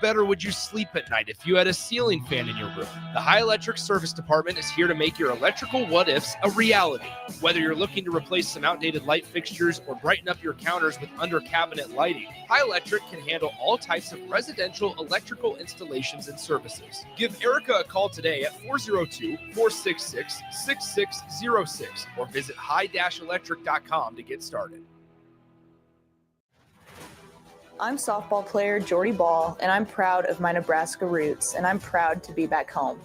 Better would you sleep at night if you had a ceiling fan in your room? The High Electric Service Department is here to make your electrical what-ifs a reality. Whether you're looking to replace some outdated light fixtures or brighten up your counters with under-cabinet lighting, High Electric can handle all types of residential electrical installations and services. Give Erica a call today at 402-466-6606 or visit high-electric.com to get started. I'm softball player Jordy Ball, and I'm proud of my Nebraska roots, and I'm proud to be back home.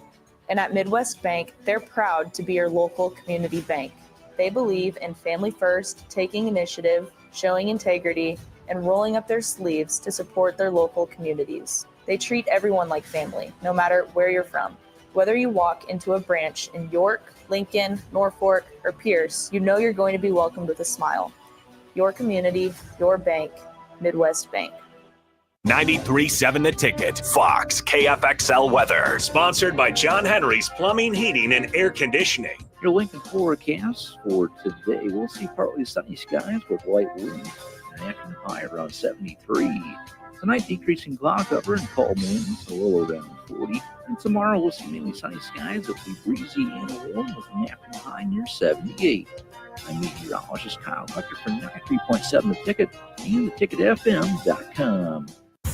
And at Midwest Bank, they're proud to be your local community bank. They believe in family first, taking initiative, showing integrity, and rolling up their sleeves to support their local communities. They treat everyone like family, no matter where you're from. Whether you walk into a branch in York, Lincoln, Norfolk, or Pierce, you know you're going to be welcomed with a smile. Your community, your bank, Midwest Bank. 93.7 The Ticket, Fox, KFXL weather. Sponsored by John Henry's Plumbing, Heating, and Air Conditioning. Your Lincoln forecast for today, we'll see partly sunny skies with light winds. An afternoon high around 73. Tonight, decreasing cloud cover and calm winds, a low around 40. And tomorrow, we'll see mainly sunny skies. It'll be breezy and warm with an afternoon high near 78. I'm meteorologist Kyle Lecter for 93.7 The Ticket and theticketfm.com.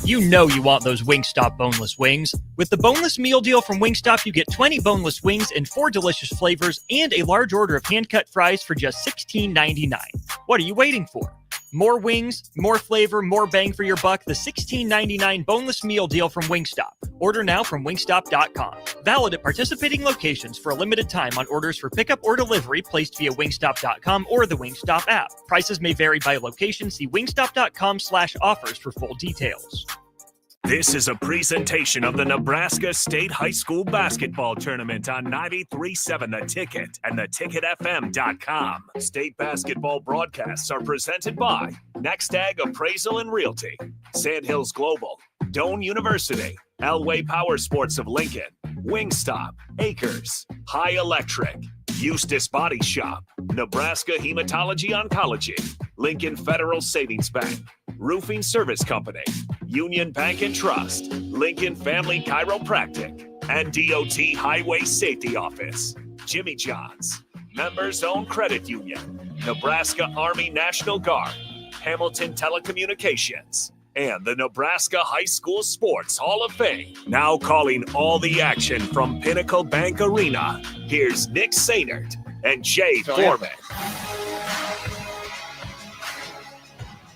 You know you want those Wingstop boneless wings. With the boneless meal deal from Wingstop, you get 20 boneless wings in 4 delicious flavors and a large order of hand-cut fries for just $16.99. What are you waiting for? More wings, more flavor, more bang for your buck. The $16.99 boneless meal deal from Wingstop. Order now from wingstop.com. Valid at participating locations for a limited time on orders for pickup or delivery placed via wingstop.com or the Wingstop app. Prices may vary by location. See wingstop.com/offers for full details. This is a presentation of the Nebraska State High School Basketball Tournament on 93.7 The Ticket and theticketfm.com. State basketball broadcasts are presented by Next Ag Appraisal and Realty, Sandhills Global, Doane University, Elway Power Sports of Lincoln, Wingstop, Acres, High Electric, Eustis Body Shop, Nebraska Hematology Oncology, Lincoln Federal Savings Bank, Roofing Service Company, Union Bank and Trust, Lincoln Family Chiropractic, and DOT Highway Safety Office. Jimmy John's, Members-Owned Credit Union, Nebraska Army National Guard, Hamilton Telecommunications, and the Nebraska High School Sports Hall of Fame. Now calling all the action from Pinnacle Bank Arena, here's Nick Sainert and Jay Foreman.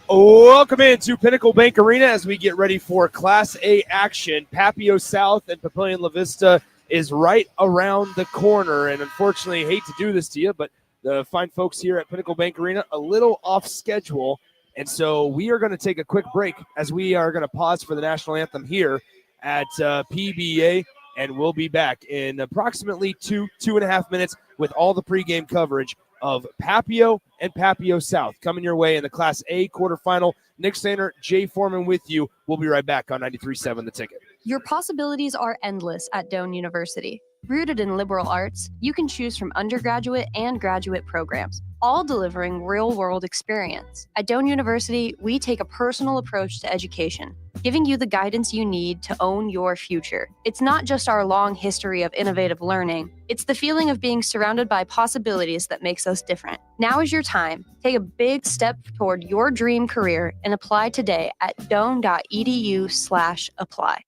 Welcome into Pinnacle Bank Arena as we get ready for Class A action. Papio South and Papillion-La Vista is right around the corner, and unfortunately, I hate to do this to you, but the fine folks here at Pinnacle Bank Arena a little off schedule, and so we are going to take a quick break as we are going to pause for the national anthem here at PBA, and we'll be back in approximately 2.5 minutes with all the pregame coverage of Papio and Papio South coming your way in the Class A quarterfinal. Nick Sainert, Jay Foreman with you. We'll be right back on 93.7 The Ticket. Your possibilities are endless at Doane University. Rooted in liberal arts, you can choose from undergraduate and graduate programs, all delivering real-world experience. At Doane University, we take a personal approach to education, giving you the guidance you need to own your future. It's not just our long history of innovative learning, it's the feeling of being surrounded by possibilities that makes us different. Now is your time. Take a big step toward your dream career and apply today at doane.edu/apply.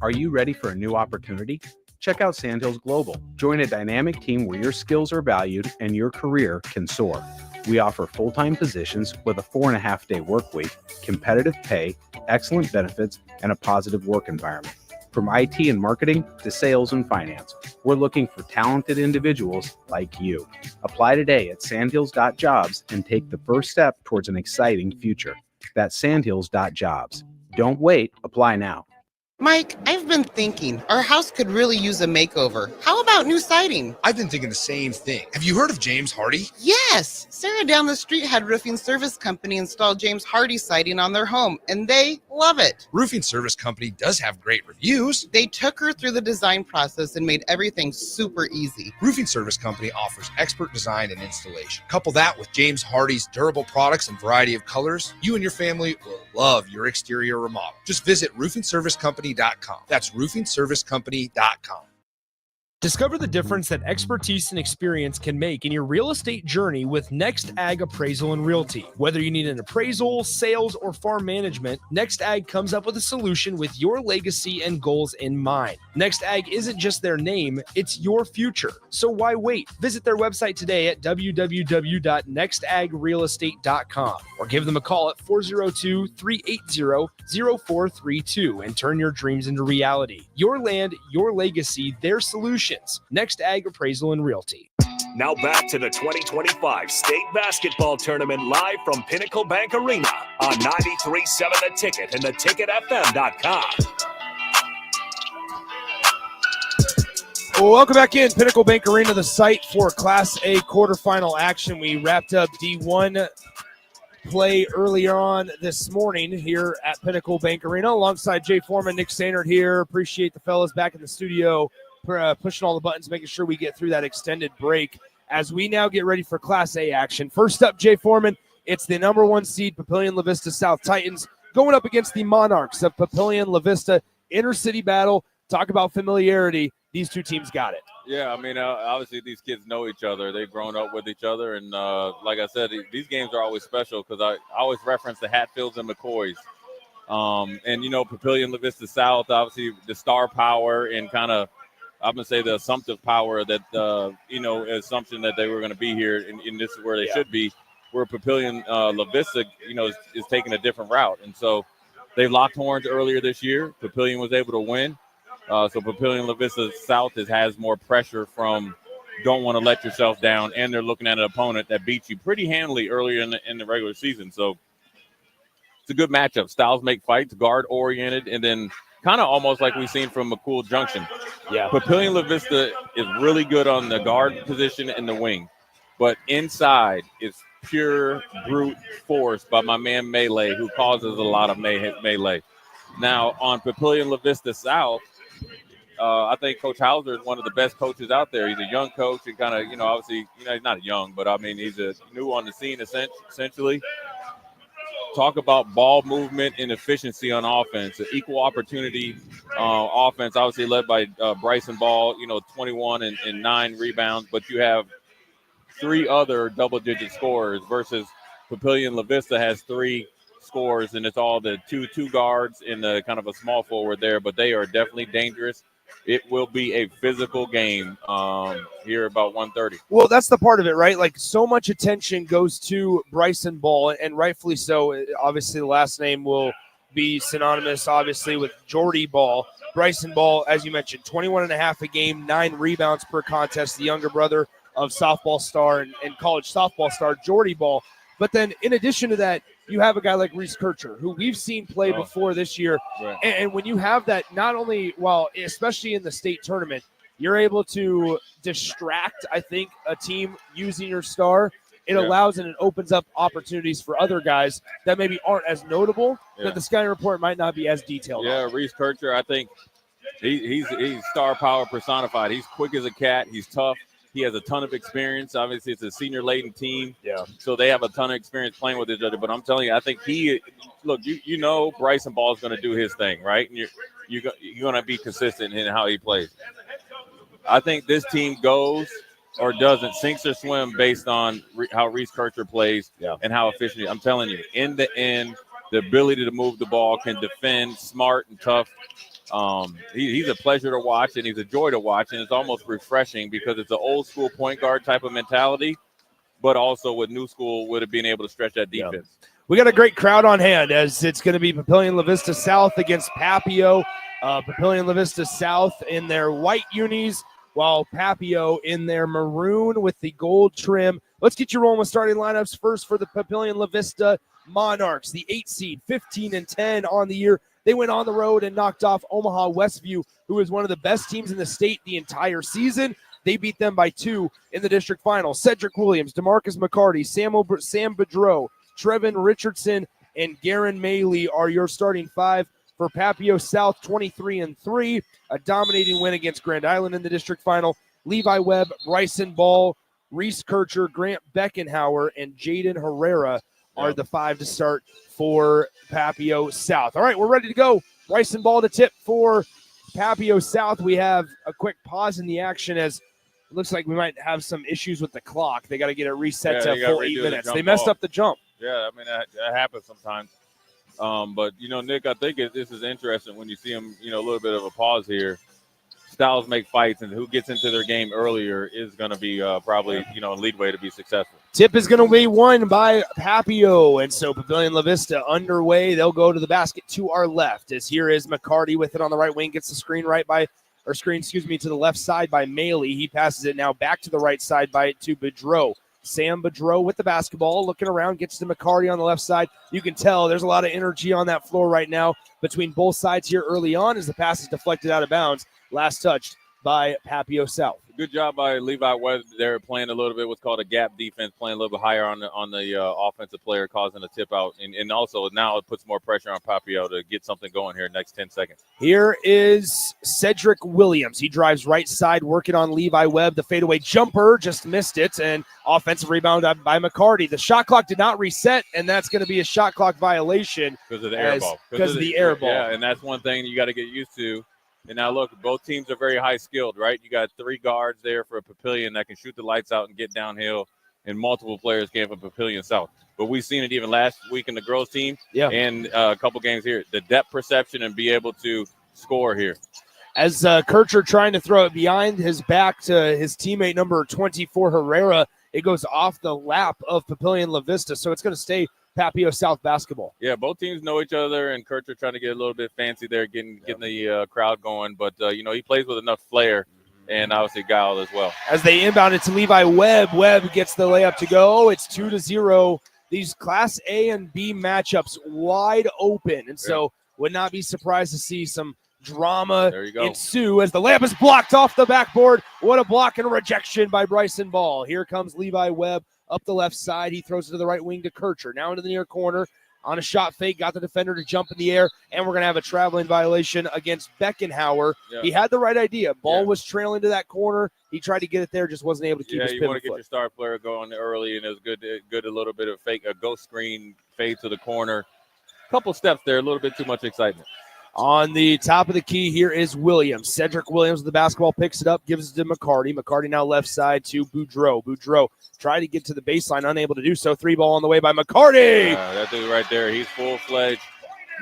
Are you ready for a new opportunity? Check out Sandhills Global. Join a dynamic team where your skills are valued and your career can soar. We offer full-time positions with a 4.5-day work week, competitive pay, excellent benefits, and a positive work environment. From IT and marketing to sales and finance, we're looking for talented individuals like you. Apply today at sandhills.jobs and take the first step towards an exciting future. That's sandhills.jobs. Don't wait, apply now. Mike, I've been thinking our house could really use a makeover. How about new siding? I've been thinking the same thing. Have you heard of James Hardy? Yes! Sarah down the street had Roofing Service Company install James Hardy siding on their home, and they love it. Roofing Service Company does have great reviews. They took her through the design process and made everything super easy. Roofing Service Company offers expert design and installation. Couple that with James Hardy's durable products and variety of colors, you and your family will love your exterior remodel. Just visit roofingservicecompany.com. That's roofingservicecompany.com. Discover the difference that expertise and experience can make in your real estate journey with Next Ag Appraisal and Realty. Whether you need an appraisal, sales, or farm management, Next Ag comes up with a solution with your legacy and goals in mind. Next Ag isn't just their name, it's your future. So why wait? Visit their website today at www.nextagrealestate.com or give them a call at 402-380-0432 and turn your dreams into reality. Your land, your legacy, their solution. Next Ag Appraisal and Realty. Now back to the 2025 State Basketball Tournament live from Pinnacle Bank Arena on 93.7 The Ticket and theticketfm.com. Well, welcome back in Pinnacle Bank Arena, the site for Class A quarterfinal action. We wrapped up D1 play earlier on this morning here at Pinnacle Bank Arena alongside Jay Foreman, Nick Sainert here. Appreciate the fellas back in the studio pushing all the buttons, making sure we get through that extended break as we now get ready for Class A action. First up, Jay Foreman, it's the number 1 seed Papillion-La Vista South Titans going up against the Monarchs of Papillion-La Vista. Intercity battle. Talk about familiarity. These two teams got it. Yeah, I mean, obviously these kids know each other. They've grown up with each other. And like I said, these games are always special because I always reference the Hatfields and McCoys. And, you know, Papillion-La Vista South, obviously the star power and kind of, I'm going to say the assumptive power that, assumption that they were going to be here, and this is where they should be, where Papillion-La Vista, is taking a different route. And so they locked horns earlier this year. Papillion was able to win. So Papillion-La Vista South has more pressure from don't want to let yourself down, and they're looking at an opponent that beat you pretty handily earlier in the regular season. So it's a good matchup. Styles make fights, guard-oriented, and then kind of almost like we've seen from McCool Junction. Yeah. Papillion-La Vista is really good on the guard position and the wing. But inside is pure brute force by my man Melee, who causes a lot of melee. Now, on Papillion-La Vista South, I think Coach Hauser is one of the best coaches out there. He's a young coach and kind of, obviously, he's not young, but, I mean, he's a new on the scene essentially. Talk about ball movement and efficiency on offense. An equal opportunity offense, obviously led by Bryson Ball, 21 and 9 rebounds, but you have 3 other double-digit scorers versus Papillion-La Vista has 3 scores, and it's all the two guards and the kind of a small forward there, but they are definitely dangerous. It will be a physical game here about 1:30. Well, that's the part of it, right? Like, so much attention goes to Bryson Ball, and rightfully so. Obviously, the last name will be synonymous, obviously, with Jordy Ball. Bryson Ball, as you mentioned, 21.5 a game, 9 rebounds per contest, the younger brother of softball star and college softball star Jordy Ball. But then in addition to that, you have a guy like Reese Kircher, who we've seen play before this year. Right. And when you have that, not only, especially in the state tournament, you're able to distract, I think, a team using your star. It allows and it opens up opportunities for other guys that maybe aren't as notable, that the scouting report might not be as detailed. Yeah, Reese Kircher, I think he's star power personified. He's quick as a cat. He's tough. He has a ton of experience. Obviously, it's a senior-laden team. Yeah. So they have a ton of experience playing with each other. But I'm telling you, I think Bryson Ball is going to do his thing, right? And you're going to be consistent in how he plays. I think this team goes or doesn't, sinks or swim based on how Reese Kircher plays and how efficient. I'm telling you, in the end, the ability to move the ball, can defend, smart and tough. He's a pleasure to watch, and he's a joy to watch, and it's almost refreshing because it's an old school point guard type of mentality, but also with new school would have been able to stretch that defense. We got a great crowd on hand as it's going to be Papillion-La Vista South against Papio. Papillion-La Vista South in their white unis, while Papio in their maroon with the gold trim. Let's get you rolling with starting lineups first for the Papillion-La Vista Monarchs, the 8 seed, 15-10 on the year. They went on the road and knocked off Omaha Westview, who is one of the best teams in the state the entire season. They beat them by 2 in the district final. Cedric Williams, DeMarcus McCarty, Sam Bedreau, Trevin Richardson, and Garen Maley are your starting 5 for Papio South, 23-3. A dominating win against Grand Island in the district final. Levi Webb, Bryson Ball, Reese Kircher, Grant Beckenhauer, and Jaden Herrera are the 5 to start for Papio South. All right, we're ready to go. Bryson Ball to tip for Papio South. We have a quick pause in the action as it looks like we might have some issues with the clock. They got to get it reset to full 8 minutes. They messed up the jump. Yeah, I mean, that happens sometimes. But, Nick, I think this is interesting when you see them, a little bit of a pause here. Styles make fights, and who gets into their game earlier is going to be probably, a lead way to be successful. Tip is going to be won by Papio, and so Papillion-La Vista underway. They'll go to the basket to our left, as here is McCarty with it on the right wing, gets the screen to the left side by Maley. He passes it now back to the right side to Bedreau. Sam Bedreau with the basketball, looking around, gets to McCarty on the left side. You can tell there's a lot of energy on that floor right now between both sides here early on as the pass is deflected out of bounds. Last touched by Papio South. Good job by Levi Webb there, playing a little bit what's called a gap defense, playing a little bit higher on the offensive player, causing a tip out. And also now it puts more pressure on Papio to get something going here next 10 seconds. Here is Cedric Williams. He drives right side, working on Levi Webb. The fadeaway jumper just missed it, and offensive rebound by McCarty. The shot clock did not reset, and that's going to be a shot clock violation. Because of the air ball. Because of the air ball. Yeah, and that's one thing you got to get used to. And now, look, both teams are very high-skilled, right? You got 3 guards there for a Papillion that can shoot the lights out and get downhill, and multiple players came from Papillion South. But we've seen it even last week in the girls' team and a couple games here. The depth perception and be able to score here. As Kircher trying to throw it behind his back to his teammate number 24, Herrera, it goes off the lap of Papillion-La Vista, so it's going to stay Papio South basketball. Yeah, both teams know each other, and Kircher trying to get a little bit fancy there, getting the crowd going. But, he plays with enough flair, and obviously Guile as well. As they inbound it to Levi Webb, Webb gets the layup to go. It's 2-0. These Class A and B matchups wide open, and so would not be surprised to see some drama ensue as the layup is blocked off the backboard. What a block and a rejection by Bryson Ball. Here comes Levi Webb. Up the left side, he throws it to the right wing to Kircher. Now into the near corner on a shot fake, got the defender to jump in the air, and we're going to have a traveling violation against Beckenhauer. Yeah. He had the right idea. Ball was trailing to that corner. He tried to get it there, just wasn't able to keep his pivot. You want to get your star player going early, and it was good a little bit of a ghost screen, fade to the corner. Couple steps there, a little bit too much excitement. On the top of the key here is Williams. Cedric Williams with the basketball, picks it up, gives it to McCarty. McCarty now left side to Boudreau. Boudreau tried to get to the baseline, unable to do so. 3 ball on the way by McCarty. That dude right there, he's full-fledged,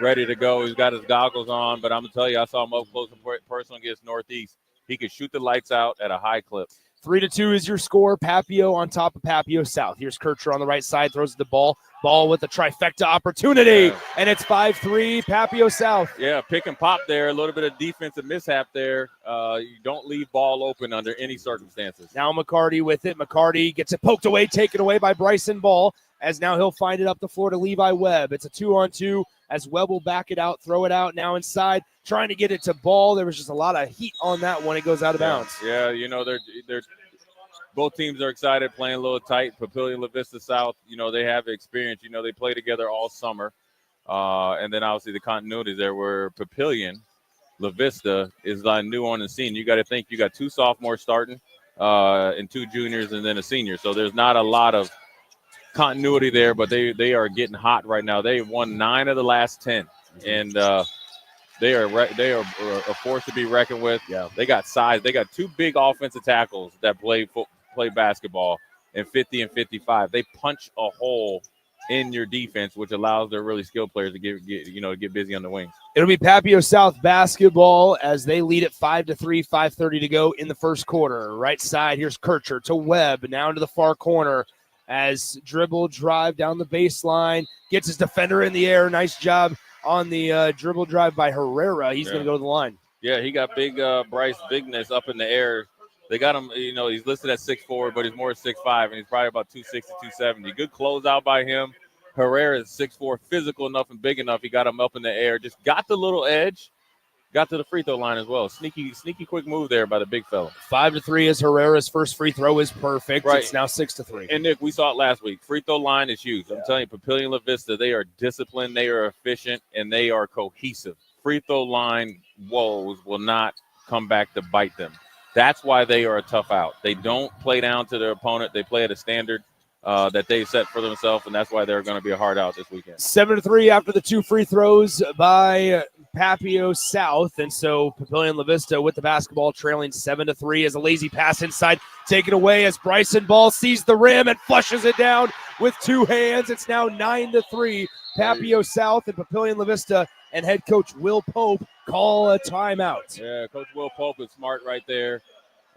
ready to go. He's got his goggles on, but I'm going to tell you, I saw him up close and personal against Northeast. He could shoot the lights out at a high clip. 3-2 is your score. Papio on top of Papio South. Here's Kircher on the right side, throws the ball. Ball with a trifecta opportunity, and it's 5-3, Papio South. Yeah, pick and pop there. A little bit of defensive mishap there. You don't leave ball open under any circumstances. Now McCarty with it. McCarty gets it poked away, taken away by Bryson Ball, as now he'll find it up the floor to Levi Webb. It's a 2-on-2 as Webb will back it out, throw it out now inside, trying to get it to Ball. There was just a lot of heat on that one. It goes out of bounds. Yeah, they're both teams are excited, playing a little tight. Papillion-La Vista South, they have experience. They play together all summer. And then obviously the continuity there where Papillion-La Vista is new on the scene. You got to think you got 2 sophomores starting and 2 juniors and then a senior. So there's not a lot of continuity there, but they are getting hot right now. They won 9 of the last 10. And they are a force to be reckoned with. Yeah. They got size. They got 2 big offensive tackles that play basketball, and 50 and 55. They punch a hole in your defense, which allows their really skilled players to get busy on the wings. It'll be Papio South basketball as they lead at 5-3, 5:30 to go in the first quarter. Right side, here's Kircher to Webb, now to the far corner as dribble drive down the baseline, gets his defender in the air. Nice job on the dribble drive by Herrera. He's going to go to the line. Yeah, he got big Bryce bigness up in the air. They got him, he's listed at 6'4", but he's more 6'5", and he's probably about 260, 270. Good closeout by him. Herrera is 6'4", physical enough and big enough. He got him up in the air, just got the little edge, got to the free throw line as well. Sneaky quick move there by the big fella. 5-3 is Herrera's first free throw is perfect. Right. It's now 6-3. And Nick, we saw it last week. Free throw line is huge. I'm telling you, Papillion-La Vista, they are disciplined, they are efficient, and they are cohesive. Free throw line woes will not come back to bite them. That's why they are a tough out. They don't play down to their opponent. They play at a standard that they set for themselves, and that's why they're going to be a hard out this weekend. 7-3 after the 2 free throws by Papio South, and so Papillion-La Vista with the basketball trailing 7-3 as a lazy pass inside, taken away as Bryson Ball sees the rim and flushes it down with 2 hands. It's now 9-3. Papio South and Papillion-La Vista and head coach Will Pope call a timeout. Yeah, Coach Will Pope is smart right there.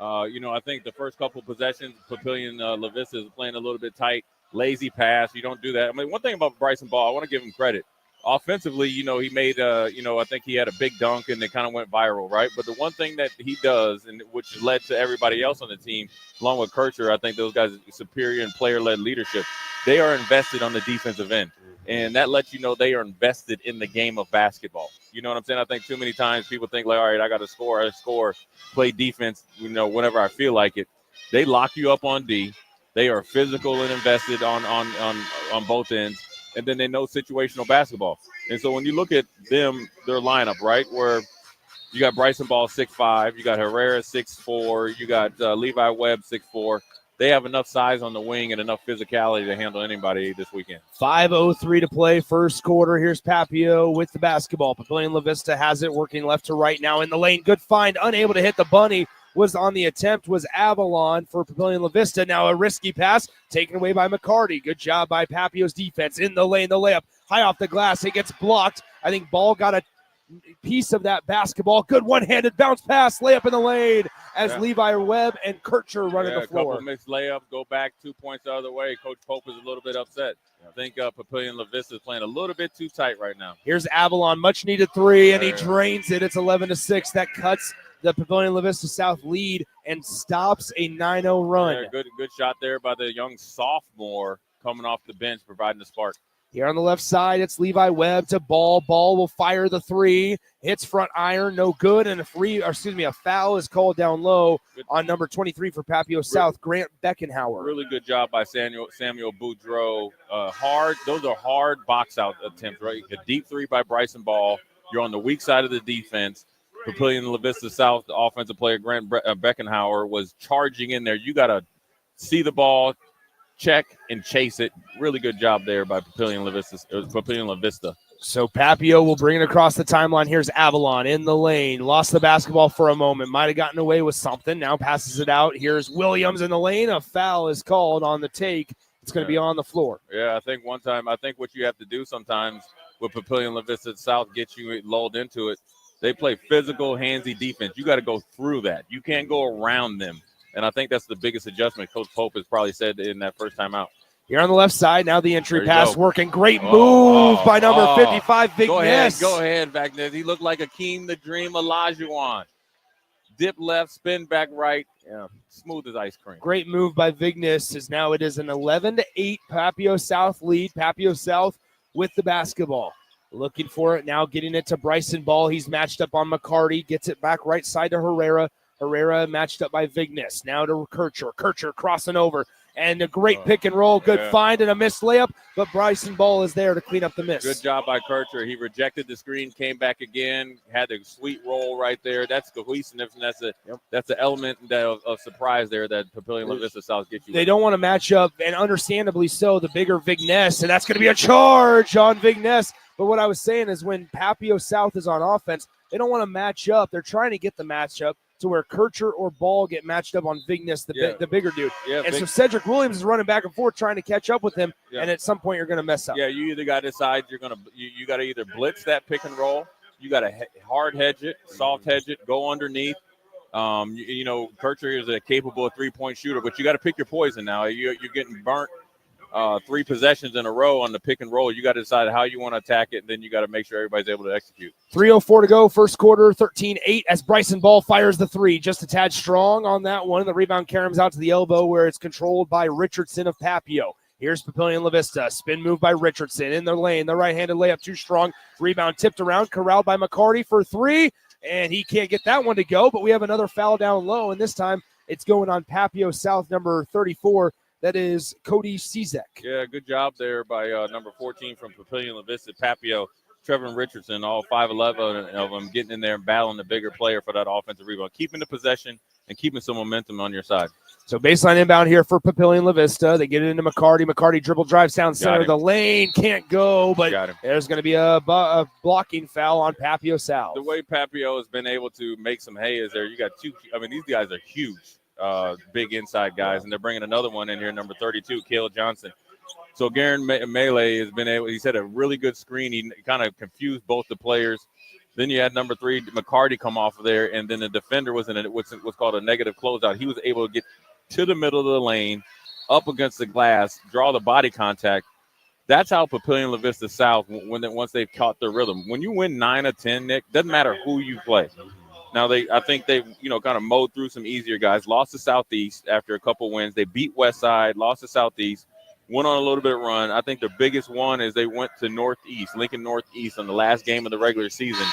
I think the first couple possessions, Papillion-La Vista is playing a little bit tight, lazy pass. You don't do that. I mean, one thing about Bryson Ball, I want to give him credit. Offensively, he made, I think he had a big dunk and it kind of went viral, right? But the one thing that he does, and which led to everybody else on the team, along with Kircher, I think those guys are superior in player-led leadership. They are invested on the defensive end. And that lets you know they are invested in the game of basketball. You know what I'm saying? I think too many times people think, like, all right, I got to score, play defense, whenever I feel like it. They lock you up on D. They are physical and invested on both ends. And then they know situational basketball. And so when you look at their lineup, right, where you got Bryson Ball 6'5", you got Herrera 6'4", you got Levi Webb 6'4". They have enough size on the wing and enough physicality to handle anybody this weekend. 5:03 to play, first quarter. Here's Papio with the basketball. Papillion-La Vista has it, working left to right now in the lane. Good find, unable to hit the bunny. Was on the attempt was Avalon for Papillion-La Vista. Now a risky pass taken away by McCarty. Good job by Papio's defense in the lane. The layup high off the glass. It gets blocked. I think Ball got a piece of that basketball. Good one-handed bounce pass, layup in the lane as Levi Webb and Kircher running the floor. A couple mixed layups, go back 2 points the other way. Coach Pope is a little bit upset. I think Papillion-La Vista is playing a little bit too tight right now. Here's Avalon, much needed 3, and he drains it. It's 11-6. That cuts the Papillion-La Vista South lead and stops a 9-0 run. Yeah, good shot there by the young sophomore coming off the bench, providing the spark. Here on the left side, it's Levi Webb to Ball. Ball will fire the 3. Hits front iron, no good, and a foul is called down low on number 23 for Papio South, Grant Beckenhauer. Really good job by Samuel Boudreau. Those are hard box out attempts, right? A deep 3 by Bryson Ball. You're on the weak side of the defense. Papillion-La Vista South, the offensive player Grant Beckenhauer was charging in there. You got to see the ball, check, and chase it. Really good job there by Papillion-La Vista. So Papio will bring it across the timeline. Here's Avalon in the lane. Lost the basketball for a moment. Might have gotten away with something. Now passes it out. Here's Williams in the lane. A foul is called on the take. It's going to be on the floor. Yeah, I think what you have to do sometimes with Papillion-La Vista South, get you lulled into it. They play physical, handsy defense. You got to go through that. You can't go around them. And I think that's the biggest adjustment Coach Pope has probably said in that first time out. Here on the left side, now the entry pass working. Great move by number 55, Vigness. Go ahead, Vigness. He looked like Akeem the Dream Olajuwon. Dip left, spin back right. Yeah, smooth as ice cream. Great move by Vigness. As now it is an 11-8 Papio South lead. Papio South with the basketball. Looking for it now, getting it to Bryson Ball. He's matched up on McCarty. Gets it back right side to Herrera. Herrera matched up by Vigness. Now to Kircher. Kircher crossing over. And a great pick and roll. Good find and a missed layup. But Bryson Ball is there to clean up the miss. Good job by Kircher. He rejected the screen, came back again, had a sweet roll right there. That's cohesiveness, and that's the element of surprise there that Papillion-La Vista South gets you. They don't want to match up, and understandably so, the bigger Vigness. And that's going to be a charge on Vigness. But what I was saying is when Papio South is on offense, they don't want to match up. They're trying to get the matchup to where Kircher or Ball get matched up on Vigness, the bigger dude. So Cedric Williams is running back and forth trying to catch up with him, and at some point you're going to mess up. Yeah, you either got to decide you got to either blitz that pick and roll, you got to hard hedge it, soft hedge it, go underneath. Kircher is a capable 3-point shooter, but you got to pick your poison now. You're getting burnt 3 possessions in a row on the pick and roll. You got to decide how you want to attack it, and then you got to make sure everybody's able to execute. 3:04 to go, first quarter, 13-8 as Bryson Ball fires the 3. Just a tad strong on that one. The rebound caroms out to the elbow where it's controlled by Richardson of Papio. Here's Papillion-La Vista. Spin move by Richardson in the lane. The right-handed layup too strong. Rebound tipped around. Corralled by McCarty for three. And he can't get that one to go. But we have another foul down low. And this time it's going on Papio South, number 34. That is Cody Cizek. Yeah, good job there by number 14 from Papillion-La Vista, Papio. Trevor Richardson, all 5'11" of them getting in there and battling the bigger player for that offensive rebound, keeping the possession and keeping some momentum on your side. So baseline inbound here for Papillion-La Vista. They get it into McCarty. McCarty dribble drives down center of the lane. Can't go, but there's going to be a blocking foul on Papio South. The way Papio has been able to make some hay is there. You got two. I mean, these guys are huge, big inside guys, and they're bringing another one in here, number 32, Cale Johnson. So Garen Melee has been able – he's had a really good screen. He kind of confused both the players. Then you had number 3, McCarty, come off of there, and then the defender was in what's called a negative closeout. He was able to get to the middle of the lane, up against the glass, draw the body contact. That's how Papillion-La Vista South, once they've caught their rhythm. When you win 9 or 10, Nick, doesn't matter who you play. Now, I think they've kind of mowed through some easier guys. Lost to Southeast after a couple wins. They beat Westside, lost to Southeast. Went on a little bit of run. I think the biggest one is they went to Northeast, Lincoln Northeast, on the last game of the regular season,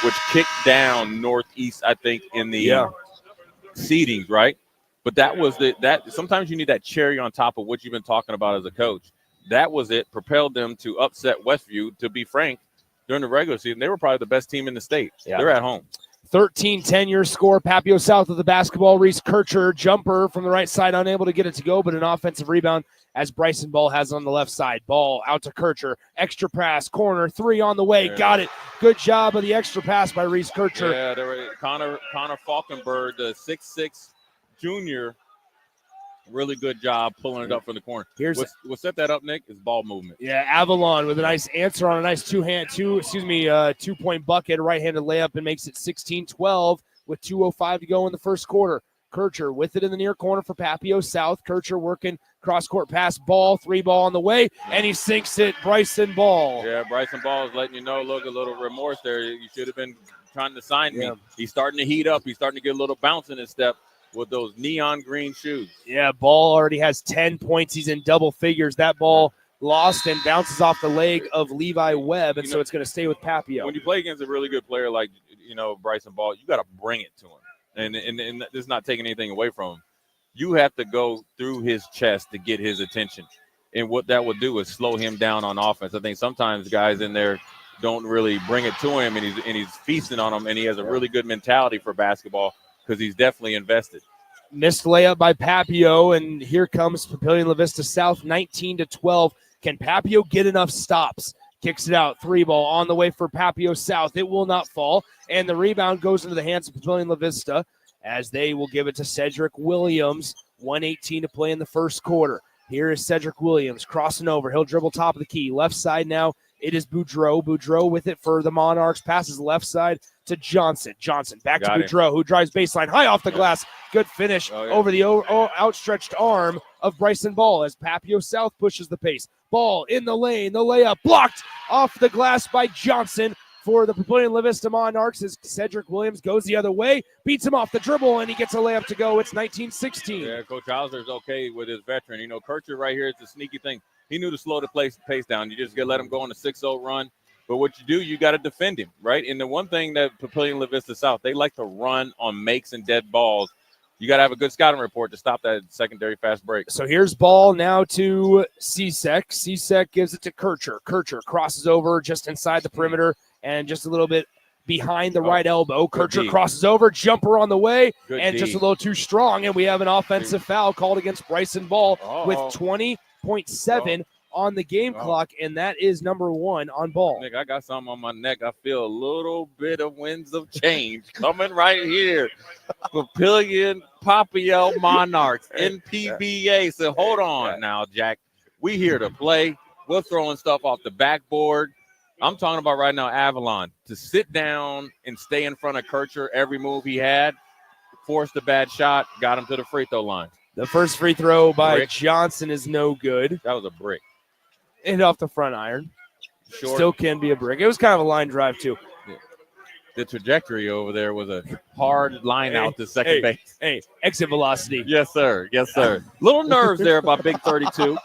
which kicked down Northeast, I think, in the seedings, right? But that was that. Sometimes you need that cherry on top of what you've been talking about as a coach. That was it. Propelled them to upset Westview. To be frank, during the regular season, they were probably the best team in the state. Yeah. They're at home. 13-10 your score. Papio South with the basketball. Reese Kircher, jumper from the right side, unable to get it to go, but an offensive rebound as Bryson Ball has on the left side. Ball out to Kircher. Extra pass, corner, 3 on the way. Got it. Good job of the extra pass by Reese Kircher. Yeah, there were Connor Falkenberg, the 6'6" junior. Really good job pulling it up from the corner. We'll set that up, Nick, is ball movement. Yeah, Avalon with a nice answer on a nice two-point bucket, right-handed layup, and makes it 16-12 with 2:05 to go in the first quarter. Kircher with it in the near corner for Papio South. Kircher working cross-court pass, Ball, 3 ball on the way, and he sinks it, Bryson Ball. Yeah, Bryson Ball is letting you know, look, a little remorse there. You should have been trying to sign me. He's starting to heat up. He's starting to get a little bounce in his step with those neon green shoes. Yeah, Ball already has 10 points. He's in double figures. That ball lost and bounces off the leg of Levi Webb, and so it's going to stay with Papio. When you play against a really good player like, Bryson Ball, you got to bring it to him. And this is not taking anything away from him. You have to go through his chest to get his attention. And what that would do is slow him down on offense. I think sometimes guys in there don't really bring it to him, and he's feasting on him, and he has a really good mentality for basketball because he's definitely invested. Missed layup by Papio, and here comes Papillion-La Vista South, 19-12. Can Papio get enough stops? Kicks it out, 3 ball on the way for Papio South. It will not fall, and the rebound goes into the hands of Papillion-La Vista as they will give it to Cedric Williams. 1:18 to play in the first quarter. Here is Cedric Williams crossing over. He'll dribble top of the key. Left side now, it is Boudreau. Boudreau with it for the Monarchs. Passes left side to Johnson. Johnson back to Boudreau, who drives baseline high off the glass. Good finish over the outstretched arm of Bryson Ball as Papio South pushes the pace. Ball in the lane. The layup blocked off the glass by Johnson for the Papillion-La Vista Monarchs as Cedric Williams goes the other way, beats him off the dribble, and he gets a layup to go. It's 19-16. Yeah, Coach Hauser's okay with his veteran. Kircher right here is the sneaky thing. He knew to slow the pace down. You just got to let him go on a 6-0 run. But what you do, you got to defend him, right? And the one thing that Papillion-La Vista South, they like to run on makes and dead balls. You got to have a good scouting report to stop that secondary fast break. So here's Ball now to Cizek. Cizek gives it to Kircher. Kircher crosses over just inside the perimeter and just a little bit behind the right elbow. Kircher crosses over, jumper on the way, just a little too strong. And we have an offensive foul called against Bryson Ball with 20.7 on the game clock, and that is number 1 on Ball. Nick, I got something on my neck. I feel a little bit of winds of change coming right here. Papio Monarchs, NPBA. So hold on now, Jack. We here to play. We're throwing stuff off the backboard. I'm talking about right now Avalon. To sit down and stay in front of Kircher every move he had, forced a bad shot, got him to the free throw line. The first free throw by Johnson is no good. That was a brick. And off the front iron. Short. Still can be a brick. It was kind of a line drive, too. Yeah. The trajectory over there was a hard line out to second base. Exit velocity. Yes, sir. Yes, sir. Little nerves there by Big 32.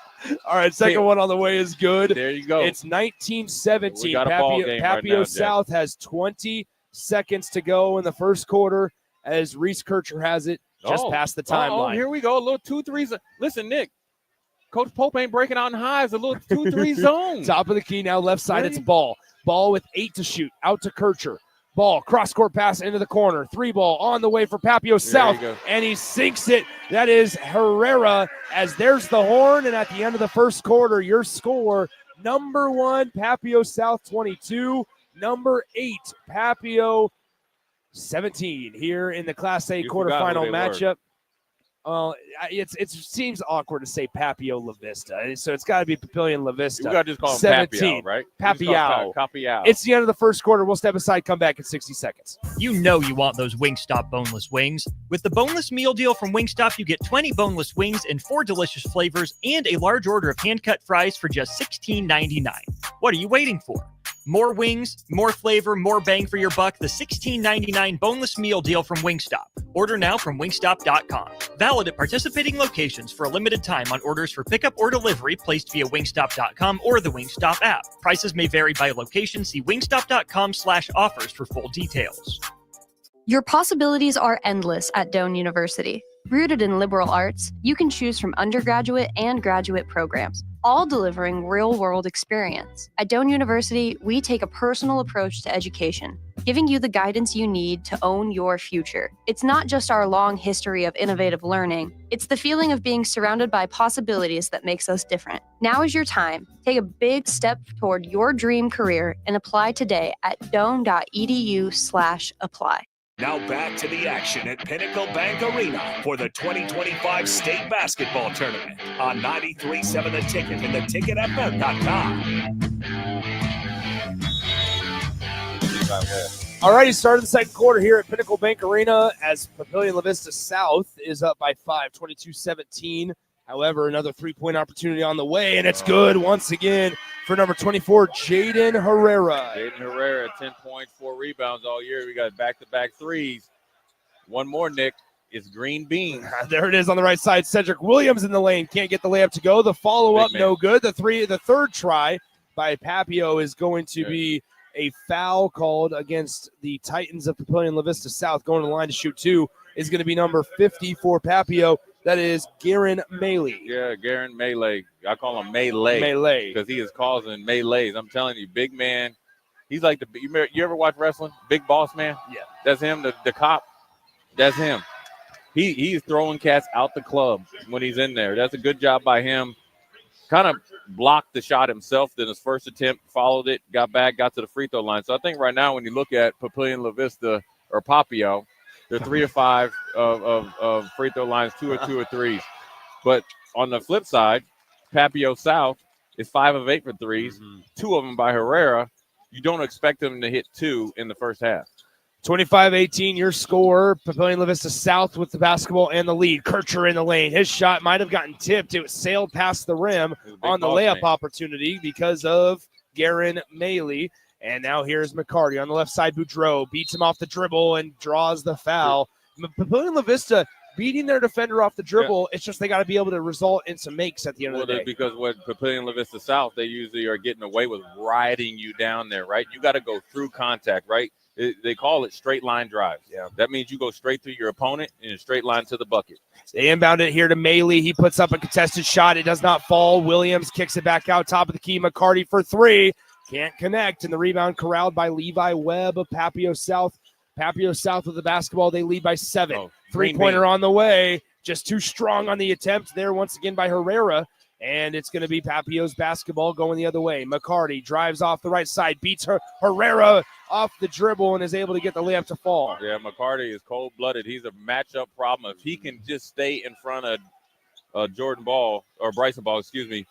All right, second one on the way is good. There you go. It's 19-17. We got a ball game right Papio now, Jack. South has 20 seconds to go in the first quarter as Reese Kircher has it just past the timeline. Here we go. A little 2-3. Listen, Nick. Coach Pope ain't breaking out in highs. A little 2-3 zone. Top of the key now, left side. It's Ball. Ball with 8 to shoot. Out to Kircher. Ball, cross-court pass into the corner. 3 ball on the way for Papio South, and he sinks it. That is Herrera, as there's the horn, and at the end of the first quarter, your score, number 1, Papio South 22, number 8, Papio 17 here in the Class A quarterfinal matchup. It seems awkward to say Papillion-La Vista, so it's got to be Papillion-La Vista. We got to just call him 17, Papio, right? Papio. It's the end of the first quarter. We'll step aside, come back in 60 seconds. You know you want those Wingstop boneless wings. With the boneless meal deal from Wingstop, you get 20 boneless wings in 4 delicious flavors and a large order of hand-cut fries for just $16.99. What are you waiting for? More wings, more flavor, more bang for your buck. The $16.99 boneless meal deal from Wingstop. Order now from wingstop.com. Valid at participating locations for a limited time on orders for pickup or delivery placed via wingstop.com or the Wingstop app. Prices may vary by location. See wingstop.com/offers for full details. Your possibilities are endless at Doane University. Rooted in liberal arts, you can choose from undergraduate and graduate programs, all delivering real-world experience. At Doane University, we take a personal approach to education, giving you the guidance you need to own your future. It's not just our long history of innovative learning, it's the feeling of being surrounded by possibilities that makes us different. Now is your time. Take a big step toward your dream career and apply today at doane.edu/apply. Now back to the action at Pinnacle Bank Arena for the 2025 State Basketball Tournament on 93.7 The Ticket and theticketfm.com. All righty, start of the second quarter here at Pinnacle Bank Arena as Papillion-La Vista South is up by 5, 22-17. However, another three-point opportunity on the way, and it's good once again for number 24, Jaden Herrera. Jaden Herrera, 10 points, 4 rebounds all year. We got back-to-back threes. One more, Nick. It's Green Beans. There it is on the right side. Cedric Williams in the lane. Can't get the layup to go. The follow-up, no good. The third try by Papio is going to be a foul called against the Titans of Papillion-La Vista South. Going to the line to shoot 2 is going to be number 50 for Papio. That is Garen Maley. Yeah, Garen Maley. I call him Melee because he is causing melees. I'm telling you, big man. He's like you ever watch wrestling? Big Boss Man? Yeah. That's him, the cop. That's him. He's throwing cats out the club when he's in there. That's a good job by him. Kind of blocked the shot himself. Then his first attempt, followed it, got back, got to the free throw line. So I think right now when you look at Papillion-La Vista or Papio, they're 3 of 5 of free throw lines, 2 of 2 of threes. But on the flip side, Papio South is 5 of 8 for threes, 2 of them by Herrera. You don't expect them to hit 2 in the first half. 25-18, your score. Papillion-La Vista South with the basketball and the lead. Kircher in the lane. His shot might have gotten tipped. It sailed past the rim on the layup opportunity because of Garen Maley. And now here's McCarty on the left side. Boudreau beats him off the dribble and draws the foul. Papillion-La Vista beating their defender off the dribble. It's just they got to be able to result in some makes at the end of the day. Because what Papillion-La Vista South, they usually are getting away with riding you down there, right? You got to go through contact, right? They call it straight line drives. Yeah, that means you go straight through your opponent in a straight line to the bucket. They inbound it here to Maley. He puts up a contested shot. It does not fall. Williams kicks it back out top of the key. McCarty for 3. Can't connect, and the rebound corralled by Levi Webb of Papio South. Papio South with the basketball. They lead by 7. Three-pointer on the way. Just too strong on the attempt there once again by Herrera. And it's going to be Papio's basketball going the other way. McCarty drives off the right side, beats Herrera off the dribble, and is able to get the layup to fall. Yeah, McCarty is cold-blooded. He's a matchup problem. If he can just stay in front of Jordan Ball, or Bryson Ball, excuse me,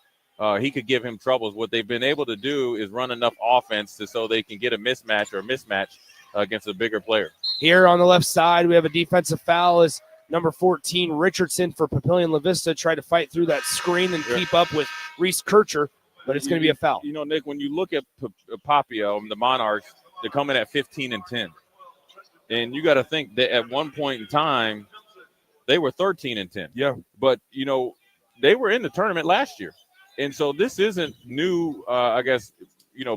he could give him troubles. What they've been able to do is run enough offense so they can get a mismatch against a bigger player. Here on the left side, we have a defensive foul as number 14, Richardson for Papillion-La Vista, tried to fight through that screen and keep up with Reese Kircher, but it's going to be a foul. You know, Nick, when you look at Papio and the Monarchs, they're coming at 15 and 10. And you got to think that at one point in time, they were 13 and 10. Yeah. But, you know, they were in the tournament last year. And so this isn't new, I guess,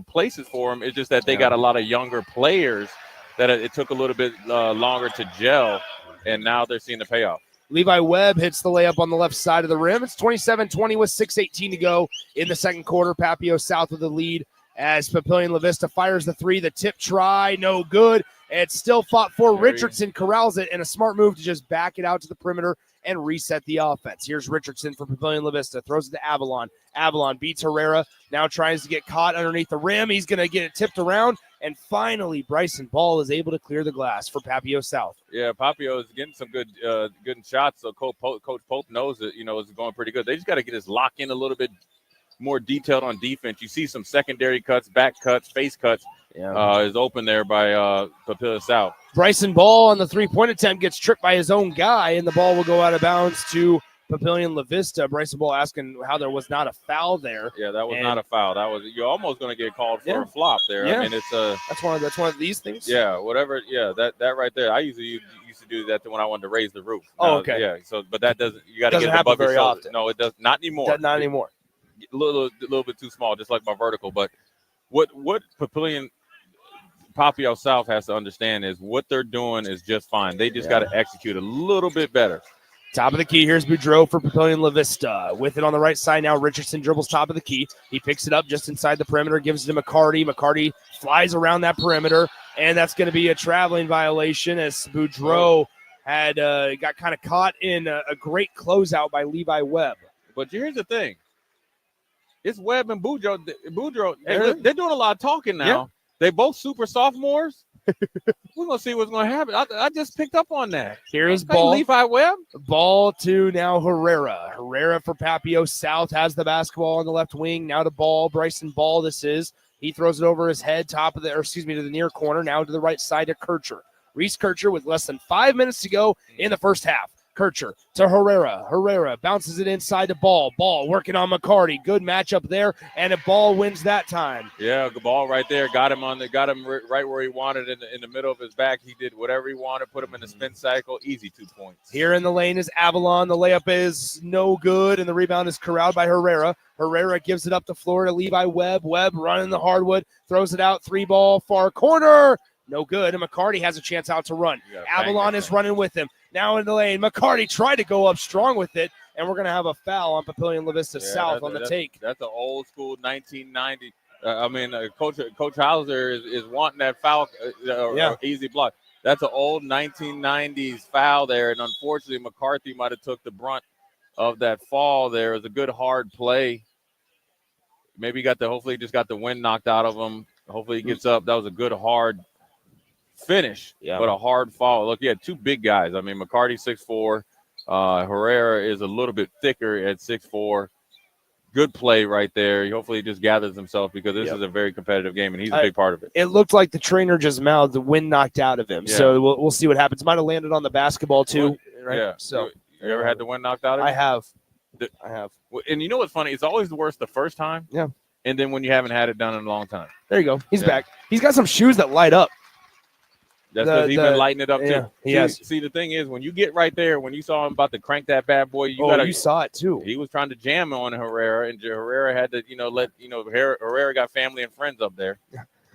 places for them. It's just that they got a lot of younger players that it took a little bit longer to gel, and now they're seeing the payoff. Levi Webb hits the layup on the left side of the rim. It's 27-20 with 6:18 to go in the second quarter. Papio South with the lead as Papillion-La Vista fires the three. The tip try, no good. It's still fought for. Richardson corrals it, and a smart move to just back it out to the perimeter and reset the offense. Here's Richardson for Papillion-La Vista. Throws it to Avalon. Avalon beats Herrera. Now tries to get caught underneath the rim. He's going to get it tipped around. And finally, Bryson Ball is able to clear the glass for Papio South. Yeah, Papio is getting some good shots. So Coach Pope knows that, it's going pretty good. They just got to get his lock in a little bit more detailed on defense. You see some secondary cuts, back cuts, face cuts. Is open there by Papillion South. Bryson Ball on the three-point attempt gets tripped by his own guy, and the ball will go out of bounds to Papillion-La Vista. Bryson Ball asking how there was not a foul there. Yeah, that was not a foul. That was, you're almost going to get called for a flop there. Yeah. I mean, it's that's one of these things. Yeah, whatever. Yeah, that right there. I usually used to do that when I wanted to raise the roof. Oh, okay. Yeah. So, but that doesn't. You got to get it happen above your very shoulder. often. No, it does not anymore. Not anymore. A little bit too small, just like my vertical. But what Papio South has to understand is what they're doing is just fine. They just got to execute a little bit better. Top of the key. Here's Boudreau for Papillion-La Vista. With it on the right side now, Richardson dribbles top of the key. He picks it up just inside the perimeter, gives it to McCarty. McCarty flies around that perimeter, and that's going to be a traveling violation as Boudreau had got kind of caught in a great closeout by Levi Webb. But here's the thing. It's Webb and Boudreau. They're doing a lot of talking now. Yeah. They both super sophomores. We're going to see what's going to happen. I just picked up on that. Here's ball. Levi Webb. Ball to now Herrera. Herrera for Papio South has the basketball on the left wing. Now to Ball. Bryson Ball this is. He throws it over his head, to the near corner. Now to the right side to Kircher. Reese Kircher with less than 5 minutes to go in the first half. Kircher to Herrera. Herrera bounces it inside to Ball. Ball working on McCarty. Good matchup there, and a Ball wins that time. Yeah, the ball right there. Got him right where he wanted in the middle of his back. He did whatever he wanted, put him in the spin cycle. Easy 2 points. Here in the lane is Avalon. The layup is no good, and the rebound is corralled by Herrera. Herrera gives it up the floor to Levi Webb. Webb running the hardwood, throws it out. 3-ball, far corner. No good, and McCarty has a chance out to run. Avalon is running with him. Now in the lane, McCarty tried to go up strong with it, and we're going to have a foul on Papillion-La Vista South on the take. That's an old school 1990. Coach Hauser is wanting that foul, easy block. That's an old 1990s foul there, and unfortunately McCarthy might have took the brunt of that fall there. It was a good hard play. Maybe hopefully he just got the wind knocked out of him. Hopefully he gets up. That was a good hard finish, but a hard fall. Look, he had two big guys. I mean, McCarty 6'4", Herrera is a little bit thicker at 6'4". Good play right there. Hopefully he just gathers himself because this is a very competitive game, and he's a big part of it. It looked like the trainer just mouthed the wind knocked out of him, so we'll see what happens. Might have landed on the basketball too, right? Yeah. So you ever had the wind knocked out of you? I have. And you know what's funny? It's always the worst the first time. Yeah. And then when you haven't had it done in a long time. There you go. He's back. He's got some shoes that light up. That's because he's been lighting it up too. Yeah, see, the thing is, when you get right there, when you saw him about to crank that bad boy, you saw it too. He was trying to jam on Herrera, and Herrera had to, Herrera got family and friends up there.